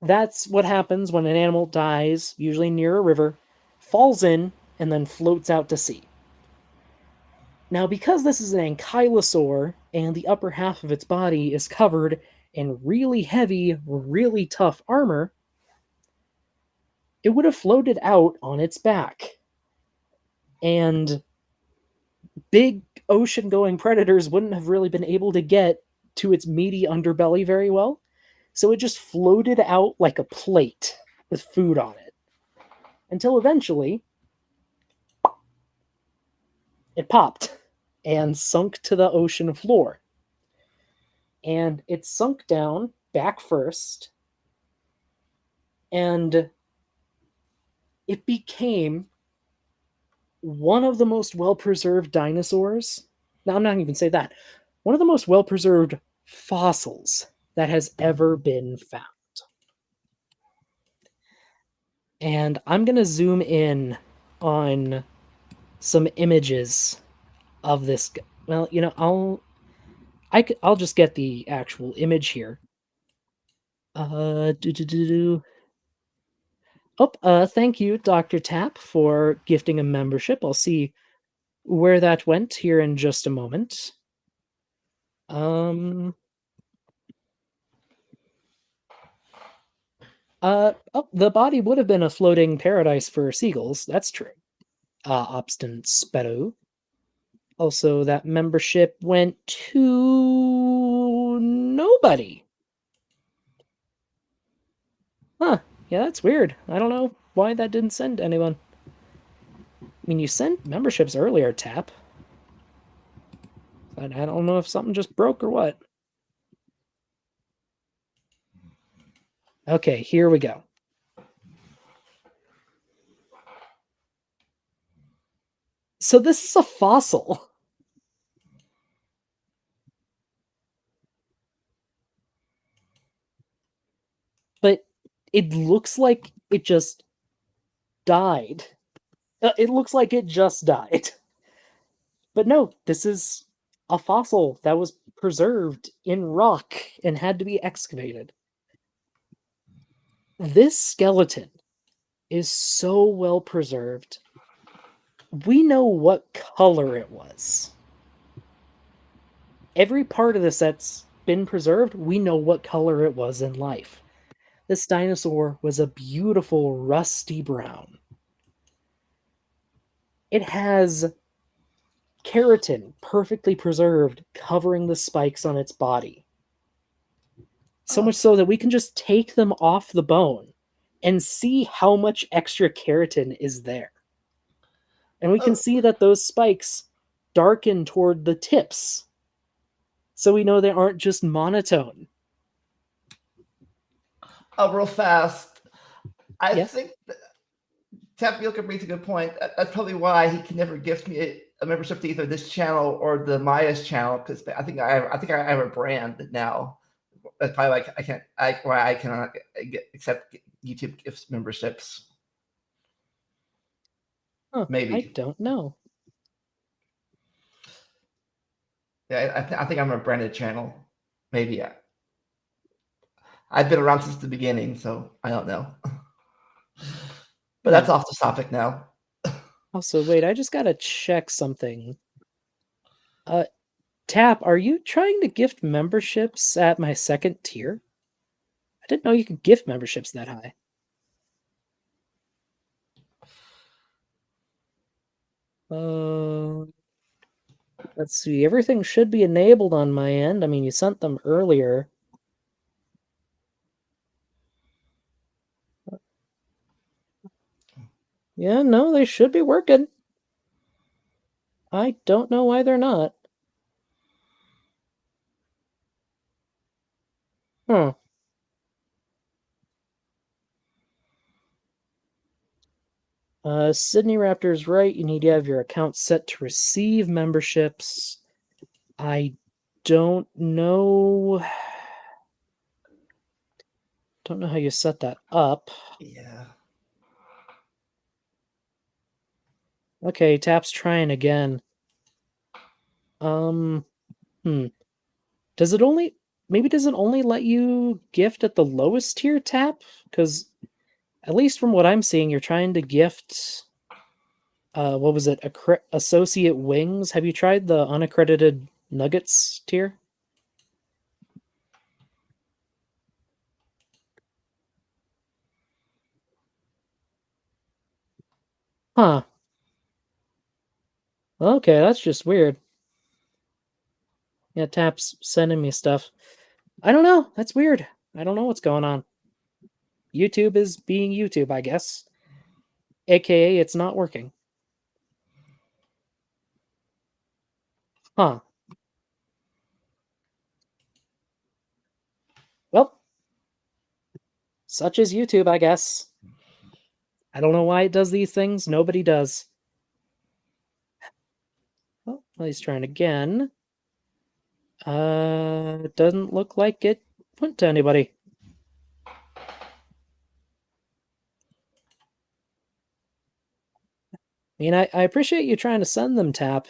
That's what happens when an animal dies, usually near a river, falls in, and then floats out to sea. Now, because this is an ankylosaur and the upper half of its body is covered in really heavy, really tough armor, it would have floated out on its back. And big ocean going predators wouldn't have really been able to get to its meaty underbelly very well. So it just floated out like a plate with food on it. Until eventually it popped and sunk to the ocean floor. And it sunk down back first, and it became one of the most well-preserved dinosaurs. Now, I'm not even say that. One of the most well-preserved fossils that has ever been found. And I'm going to zoom in on some images of this. Well, I'll just get the actual image here. Oh, thank you, Dr. Tap, for gifting a membership. I'll see where that went here in just a moment. Oh, the body would have been a floating paradise for seagulls. That's true. Obstinate Sparrow. Also, that membership went to nobody. Huh. Yeah, that's weird. I don't know why that didn't send anyone. I mean, you sent memberships earlier, Tap. But I don't know if something just broke or what. Okay, here we go. So this is a fossil. But it looks like it just died. It looks like it just died. But no, this is a fossil that was preserved in rock and had to be excavated. This skeleton is so well preserved. We know what color it was. Every part of this that's been preserved, we know what color it was in life. This dinosaur was a beautiful rusty brown. It has keratin perfectly preserved covering the spikes on its body. So much so that we can just take them off the bone and see how much extra keratin is there. And we can Oh, see that those spikes darken toward the tips. So we know they aren't just monotone. real fast. I Yes? think Tapioca brings a good point. That's probably why he can never gift me a membership to either this channel or the Maya's channel, because I think I have a brand now. That's probably why why I cannot accept YouTube gifts memberships. Huh, I Maybe. don't know. Yeah, I think I'm a branded channel. Maybe. Yeah. I've been around since the beginning, so I don't know. But Hmm. that's off the topic now. Also, wait, I just gotta check something. Uh, Tap, are you trying to gift memberships at my second tier? I didn't know you could gift memberships that high. Uh, let's see. Everything should be enabled on my end. I mean, you sent them earlier. Yeah, no, they should be working. I don't know why they're not. Huh. Sydney Raptor's right. You need to have your account set to receive memberships. I don't know. Don't know how you set that up. Yeah. Okay, Tap's trying again. Um, Does it only does it only let you gift at the lowest tier, Tap? Because at least from what I'm seeing, you're trying to gift what was it? Associate Wings. Have you tried the unaccredited Nuggets tier? Huh. Okay, that's just weird. Yeah, Tap's sending me stuff. I don't know. That's weird. I don't know what's going on. YouTube is being YouTube, I guess. AKA, it's not working. Huh. Well, such is YouTube, I guess. I don't know why it does these things. Nobody does. Oh, well, he's trying again. Doesn't look like it went to anybody. I mean, I appreciate you trying to send them, Tap.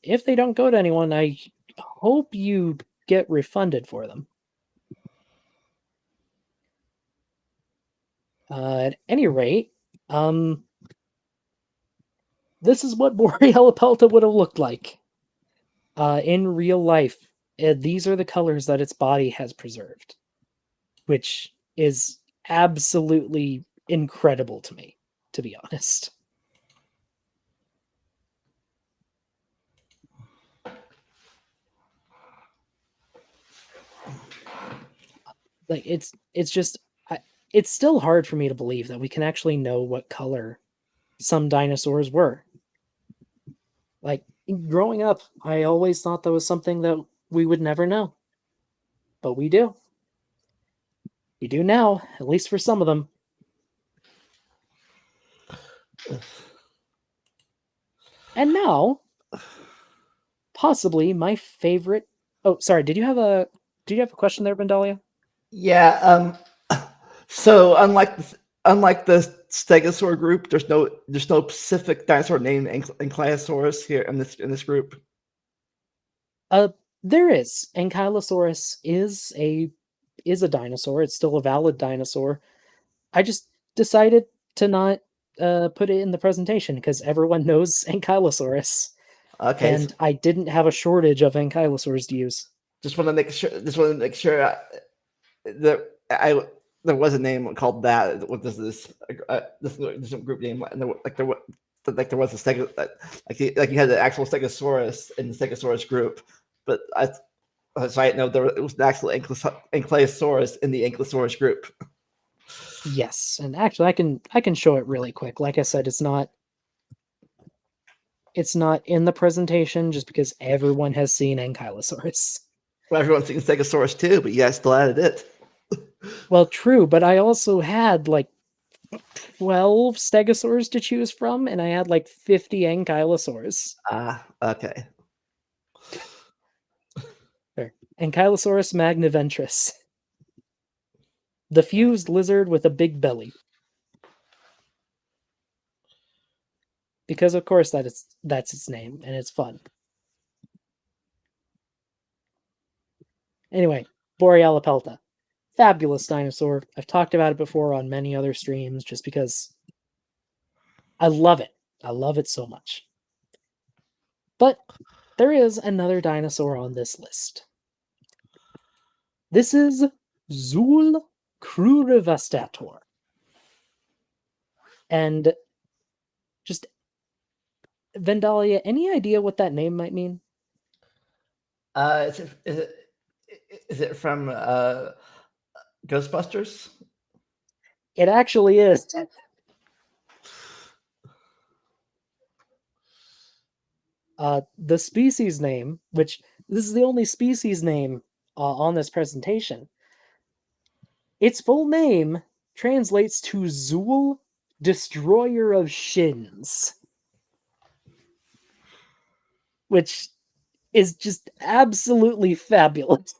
If they don't go to anyone, I hope you get refunded for them. At any rate, this is what Boreal Pelta would have looked like in real life. These are the colors that its body has preserved, which is absolutely incredible to me, to be honest. Like it's just it's still hard for me to believe that we can actually know what color some dinosaurs were. Like growing up, I always thought that was something that we would never know, but we do. We do now, at least for some of them. And now, possibly my favorite. Oh, sorry. Did you have a question there, Vandalia? Yeah. So unlike the Stegosaur group, there's no specific dinosaur named Ankylosaurus here in this group. Uh, there is. Ankylosaurus is a dinosaur. It's still a valid dinosaur. I just decided to not put it in the presentation because everyone knows Ankylosaurus, Okay, and I didn't have a shortage of Ankylosaurs to use. just want to make sure. Just want to make sure that I there was a name called that. What is this? This group name, and there was a like you had the actual Stegosaurus in the Stegosaurus group, but so I didn't know there was an actual Ankylosaurus in the Ankylosaurus group. Yes, and actually, I can show it really quick. Like I said, it's not in the presentation just because everyone has seen Ankylosaurus. Well, everyone's seen Stegosaurus too, but you guys still added it. Well, true, but I also had like 12 Stegosaurs to choose from, and I had like 50 Ankylosaurs. Ah, okay. There. Ankylosaurus magniventris. The fused lizard with a big belly. Because of course that's its name, and it's fun. Anyway, Borealopelta. Fabulous dinosaur. I've talked about it before on many other streams just because I love it. I love it so much. But there is another dinosaur on this list. This is Zool crurivastator. And just Vendalia, any idea what that name might mean? Is it from Ghostbusters? It actually is. The species name, which this is the only species name on this presentation, its full name translates to Zool, Destroyer of Shins, which is just absolutely fabulous.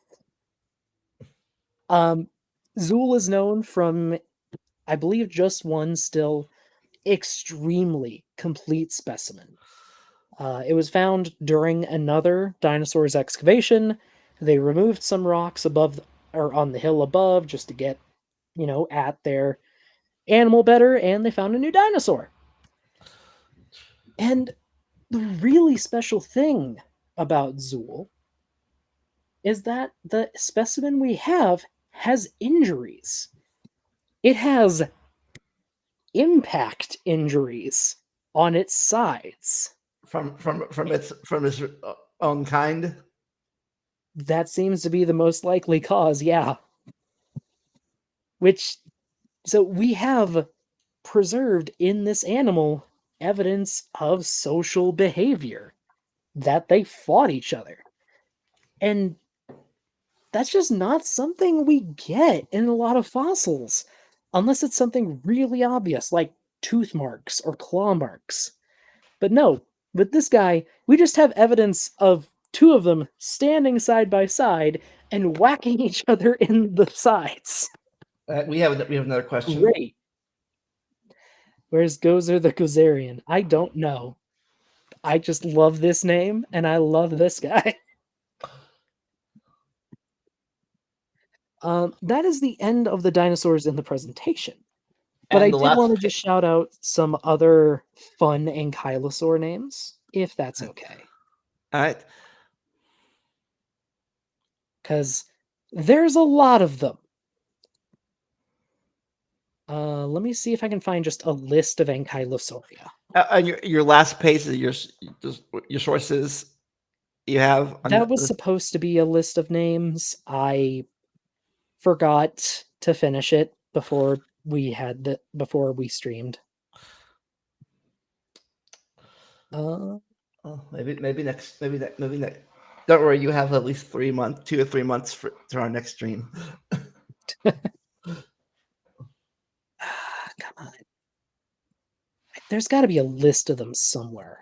Zool is known from, I believe, just one still extremely complete specimen. It was found during another dinosaur's excavation. They removed some rocks above or on the hill above just to get, at their animal better, and they found a new dinosaur. And the really special thing about Zool is that the specimen we have has injuries. It has impact injuries on its sides. From its own kind. That seems to be the most likely cause, yeah. So we have preserved in this animal evidence of social behavior, that they fought each other. And that's just not something we get in a lot of fossils, unless it's something really obvious, like tooth marks or claw marks. But no, with this guy, we just have evidence of two of them standing side by side and whacking each other in the sides. We have another question. Great. Where's Gozer the Gozerian? I don't know. I just love this name, and I love this guy. That is the end of the dinosaurs in the presentation. But I did want to just shout out some other fun ankylosaur names, if that's okay. All right. Because there's a lot of them. Let me see if I can find just a list of ankylosauria. And your last page is your sources you have. That was supposed to be a list of names. I forgot to finish it before we streamed. Maybe next. Don't worry, you have at least 2 or 3 months to our next stream. Come on. There's got to be a list of them somewhere.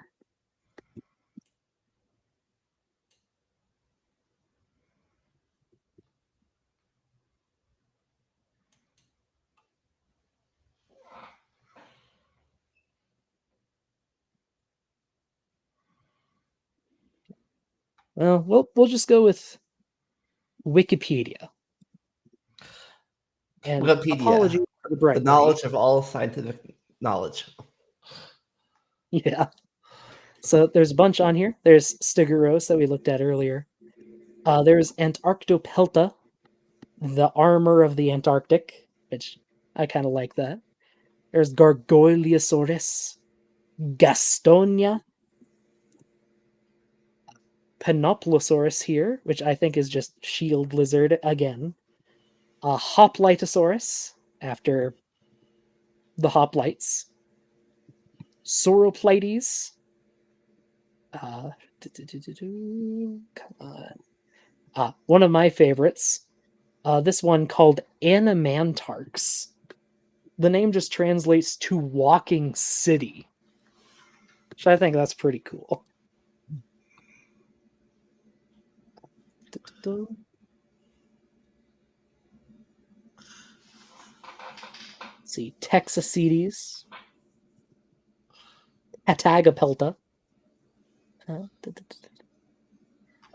Well, we'll just go with Wikipedia. And apologies the knowledge of all scientific knowledge. Yeah. So there's a bunch on here. There's Stigoros that we looked at earlier. There's Antarctopelta, the armor of the Antarctic, which I kind of like that. There's Gargoyleosaurus, Gastonia, Panoplosaurus here, which I think is just shield lizard again. Hoplitosaurus, after the hoplites. Sauroplites. Come on. One of my favorites. This one called Animantarx. The name just translates to walking city, which I think that's pretty cool. Let's see, Texacetes, Atagapelta. And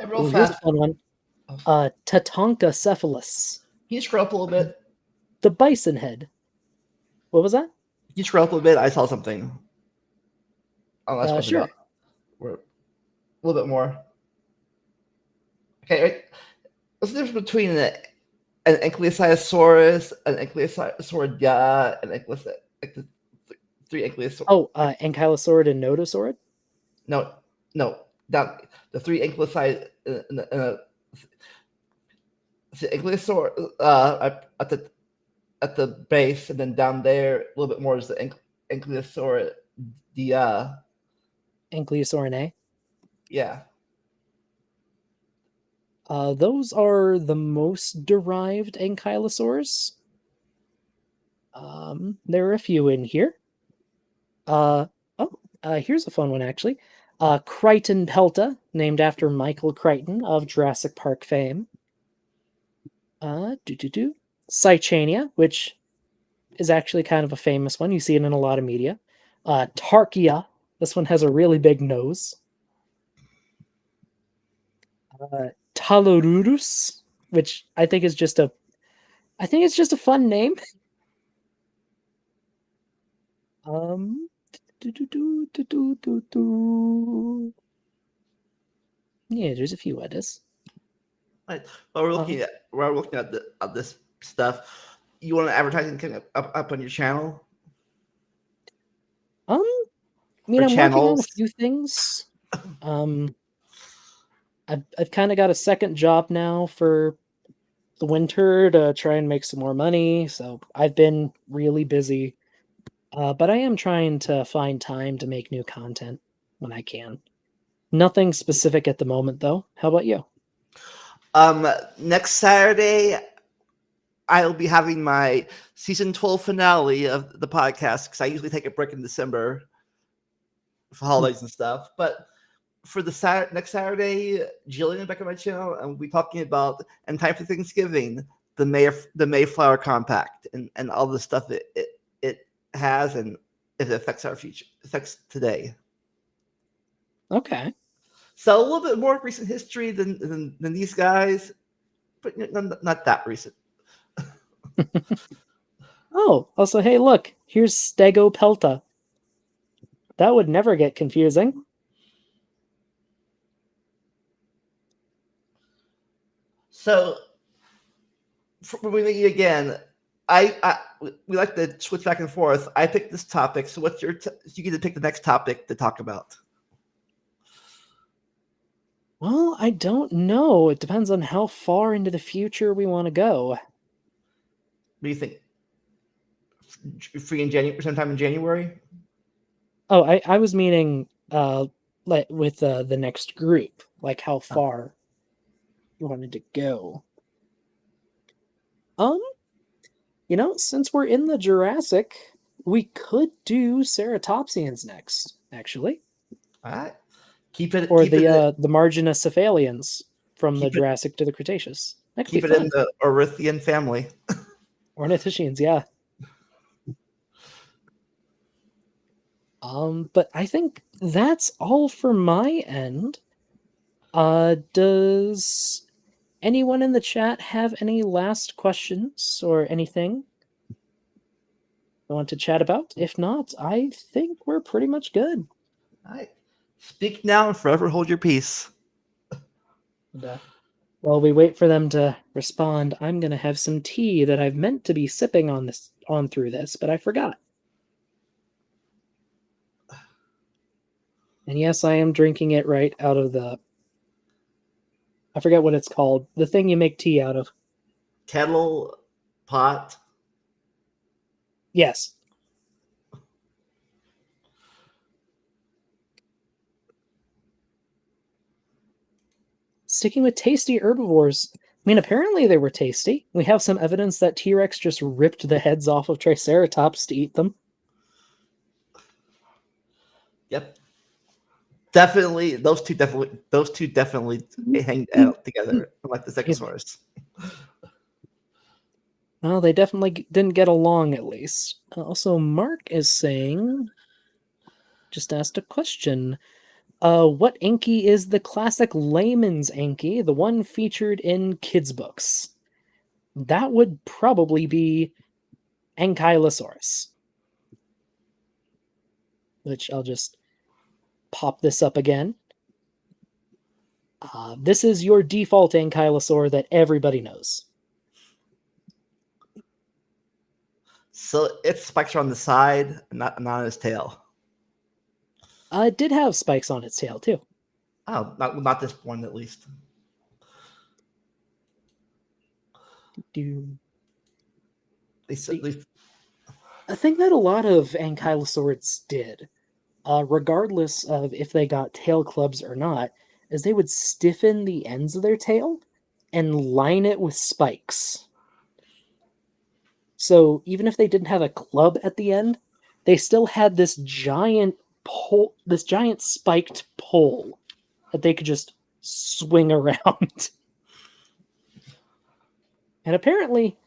real Here's a fast, fun one. Tatonkacephalus, can you scroll up a little bit? the bison head. What was that? Can you scroll up a little bit? I saw something. Oh, that's Sure. a little bit more. Okay, right. What's the difference between an Ankylosaurus, an Ankylosauridia, and like the three Ankylosaurus? Oh, Ankylosaurid and Nodosaurid? No, down the three Ankylosaurus. The Ankylosaur at the base, and then down there a little bit more is the Ankylosauridia. Ankylosaurinae. Yeah. Those are the most derived ankylosaurs. There are a few in here. Here's a fun one, actually. Crichton Pelta, named after Michael Crichton of Jurassic Park fame. Cychania, which is actually kind of a famous one. You see it in a lot of media. Tarkia. This one has a really big nose. Talorurus, which I think is just a fun name. Yeah, there's a few others. Right. While we're looking at this stuff, you want to advertising up on your channel? I mean, I'm working on a few things. I've kind of got a second job now for the winter to try and make some more money, so I've been really busy. But I am trying to find time to make new content when I can. Nothing specific at the moment, though. How about you? Next Saturday, I'll be having my season 12 finale of the podcast because I usually take a break in December for holidays and stuff. But for the next Saturday, Jillian back on my channel, and we'll be talking about in time for Thanksgiving the Mayflower Compact and all the stuff it has and it affects our future, affects today. Okay. So a little bit more recent history than these guys, but not that recent. Oh, also, hey, look, here's Stegopelta. That would never get confusing. So, again, we like to switch back and forth. I picked this topic, so what's your? You get to pick the next topic to talk about. Well, I don't know. It depends on how far into the future we want to go. What do you think? Free in January, sometime in January. Oh, I was meaning like with the next group, like how far you wanted to go. Since we're in the Jurassic, we could do Ceratopsians next, actually. All right. Keep it the Marginocephalians from the Jurassic to the Cretaceous. That could keep be it fun. in the Ornithian family. Ornithischians, yeah. But I think that's all for my end. Does anyone in the chat have any last questions or anything? want to chat about? If not, I think we're pretty much good. All right. Speak now and forever hold your peace. And, while we wait for them to respond, I'm gonna have some tea that I've meant to be sipping on through this, but I forgot. And yes, I am drinking it right out of I forget what it's called. The thing you make tea out of. Kettle, pot. Yes. Sticking with tasty herbivores. I mean, apparently they were tasty. We have some evidence that T-Rex just ripped the heads off of Triceratops to eat them. Yep. Definitely, those two definitely hang out together, like the Stegosaurus. Well, they definitely didn't get along, at least. Also, Mark is saying, just asked a question. What Anki is the classic layman's Anki, the one featured in kids' books? That would probably be Ankylosaurus. Which I'll just pop this up again. This is your default Ankylosaur that everybody knows. So its spikes are on the side, not on its tail. It did have spikes on its tail, too. Oh, not this one at least. At least I think that a lot of Ankylosaurids did, regardless of if they got tail clubs or not, is they would stiffen the ends of their tail and line it with spikes. So even if they didn't have a club at the end, they still had this giant pole, this giant spiked pole that they could just swing around. And apparently,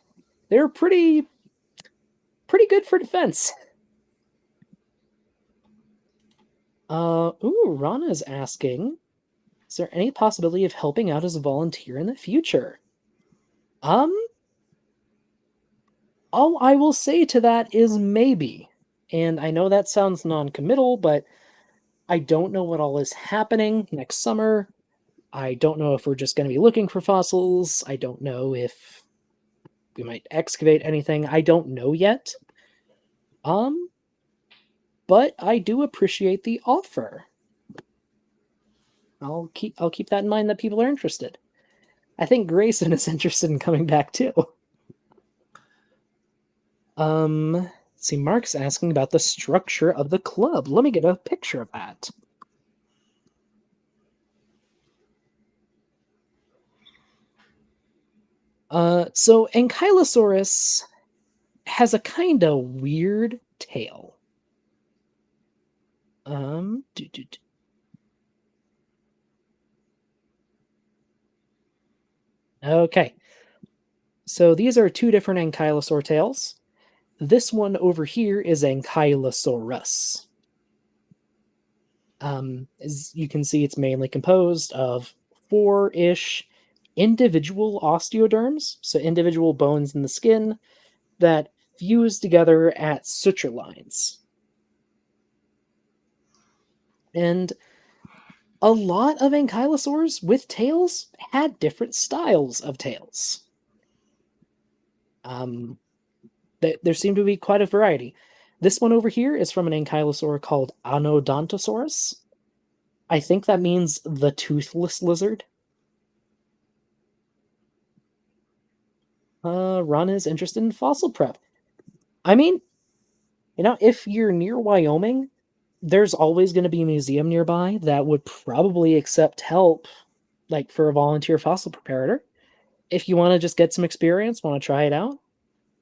they're pretty good for defense. Rana is asking, is there any possibility of helping out as a volunteer in the future? All I will say to that is maybe. And I know that sounds non-committal, but I don't know what all is happening next summer. I don't know if we're just going to be looking for fossils. I don't know if we might excavate anything. I don't know yet. But I do appreciate the offer. I'll keep that in mind that people are interested. I think Grayson is interested in coming back too. Let's see, Mark's asking about the structure of the club. Let me get a picture of that. So Ankylosaurus has a kind of weird tail. Okay. So these are two different Ankylosaur tails. This one over here is Ankylosaurus. As you can see, it's mainly composed of 4-ish individual osteoderms, so individual bones in the skin that fuse together at suture lines. And a lot of ankylosaurs with tails had different styles of tails. There seemed to be quite a variety. This one over here is from an ankylosaur called Anodontosaurus. I think that means the toothless lizard. Ron is interested in fossil prep. I mean, if you're near Wyoming, there's always going to be a museum nearby that would probably accept help, like for a volunteer fossil preparator. If you want to just get some experience, want to try it out,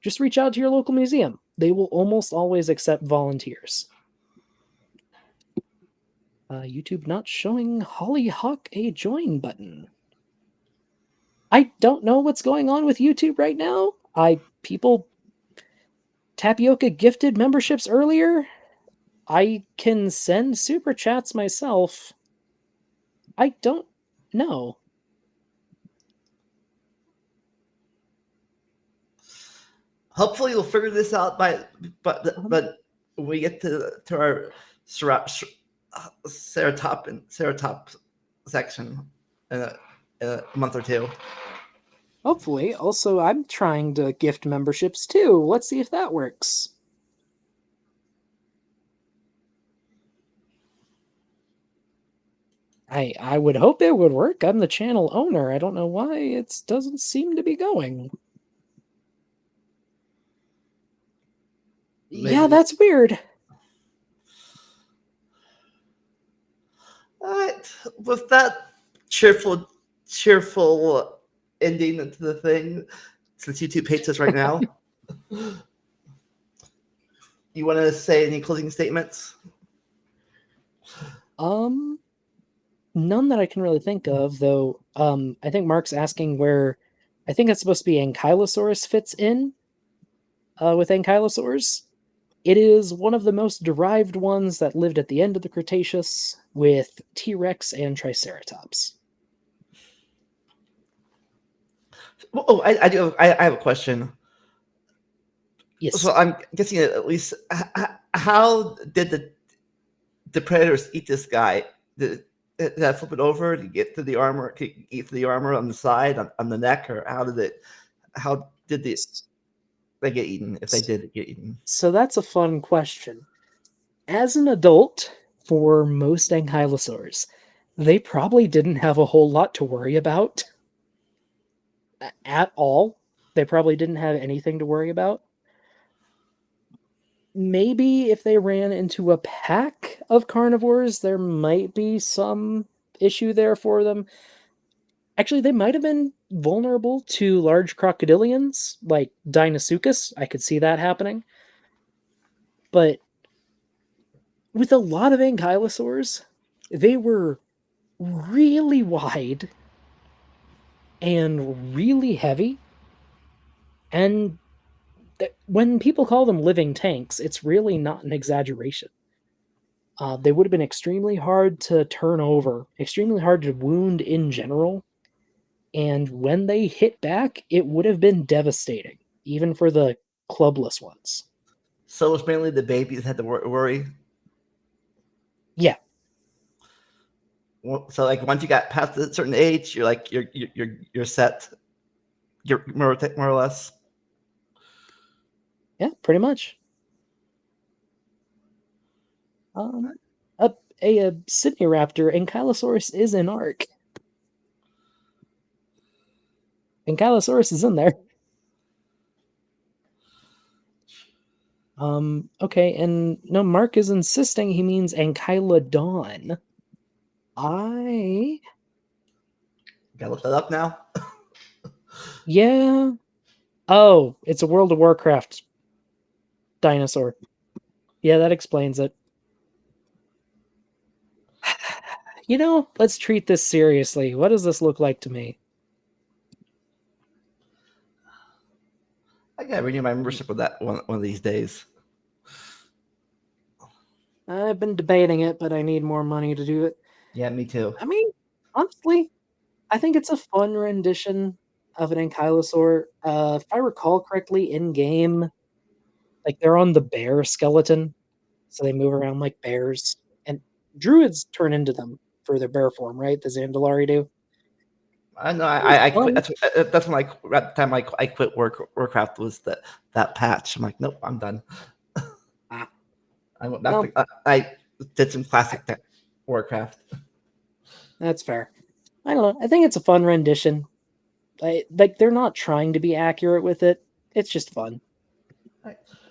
just reach out to your local museum. They will almost always accept volunteers. YouTube not showing Hollyhock a join button. I don't know what's going on with YouTube right now. People Tapioca gifted memberships earlier. I can send super chats myself. I don't know. hopefully we'll figure this out but when we get to our Ceratop section in a month or two. Hopefully. Also, I'm trying to gift memberships too. Let's see if that works. I would hope it would work. I'm the channel owner. I don't know why it doesn't seem to be going. Maybe. Yeah, that's weird. With that cheerful ending to the thing, since YouTube hates us right now, you want to say any closing statements? None that I can really think of, though. I think Mark's asking where, I think it's supposed to be Ankylosaurus fits in with Ankylosaurs. It is one of the most derived ones that lived at the end of the Cretaceous with T-Rex and Triceratops. Oh, I have a question. Yes. So I'm guessing at least how did the predators eat this guy? Did that flip it over to get to the armor? Eat the armor on the side, on the neck, or how did it? How did they get eaten? If they did get eaten, So that's a fun question. As an adult, for most ankylosaurs, they probably didn't have a whole lot to worry about at all. They probably didn't have anything to worry about. Maybe if they ran into a pack of carnivores, there might be some issue there for them. Actually, they might have been vulnerable to large crocodilians like Deinosuchus. I could see that happening. But with a lot of ankylosaurs, they were really wide and really heavy. And when people call them living tanks, it's really not an exaggeration. They would have been extremely hard to turn over, extremely hard to wound in general. And when they hit back, it would have been devastating, even for the clubless ones. so it was mainly the babies that had to worry. Yeah. So like once you got past a certain age, you're like you're set. You're more or less. Yeah, pretty much. A Raptor, Ankylosaurus is an arc. Ankylosaurus is in there. Okay, and no, Mark is insisting he means Ankylodon. Gotta look that up now. Yeah. Oh, it's a World of Warcraft dinosaur. Yeah, that explains it. You know, let's treat this seriously. What does this look like to me? I gotta renew my membership with that one of these days. I've been debating it, but I need more money to do it. Yeah, me too. I mean, honestly, I think it's a fun rendition of an ankylosaur. If I recall correctly, in game, like they're on the bear skeleton, so they move around like bears, and druids turn into them for their bear form, right? The Zandalari do. I know. It's I quit. fun. That's when at the time I quit Warcraft was that patch. I'm like, nope, I'm done. Ah, I went back. well, I did some classic Warcraft. that's fair. I don't know. I think it's a fun rendition. Like they're not trying to be accurate with it. It's just fun.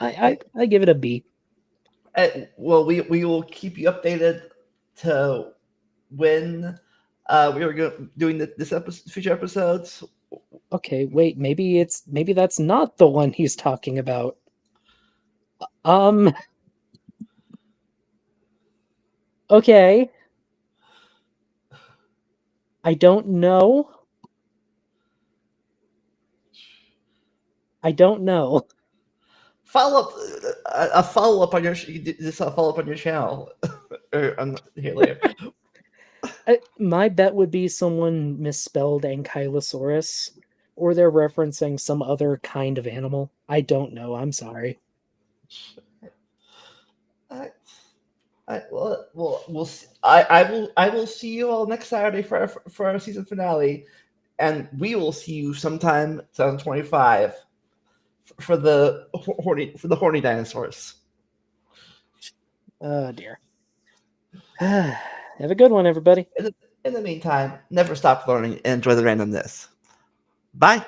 I give it a B. Well, we will keep you updated to when we were doing this episode, future episodes. Okay, wait, maybe that's not the one he's talking about. Okay. I don't know. I don't know. Follow up a follow up on your just a follow up on your channel or here later. My bet would be someone misspelled Ankylosaurus or they're referencing some other kind of animal. I don't know. I'm sorry. I will see you all next Saturday for our season finale, and we will see you sometime 2025 for the horny dinosaurs. Oh dear. Have a good one, everybody. In the meantime, never stop learning and enjoy the randomness. Bye.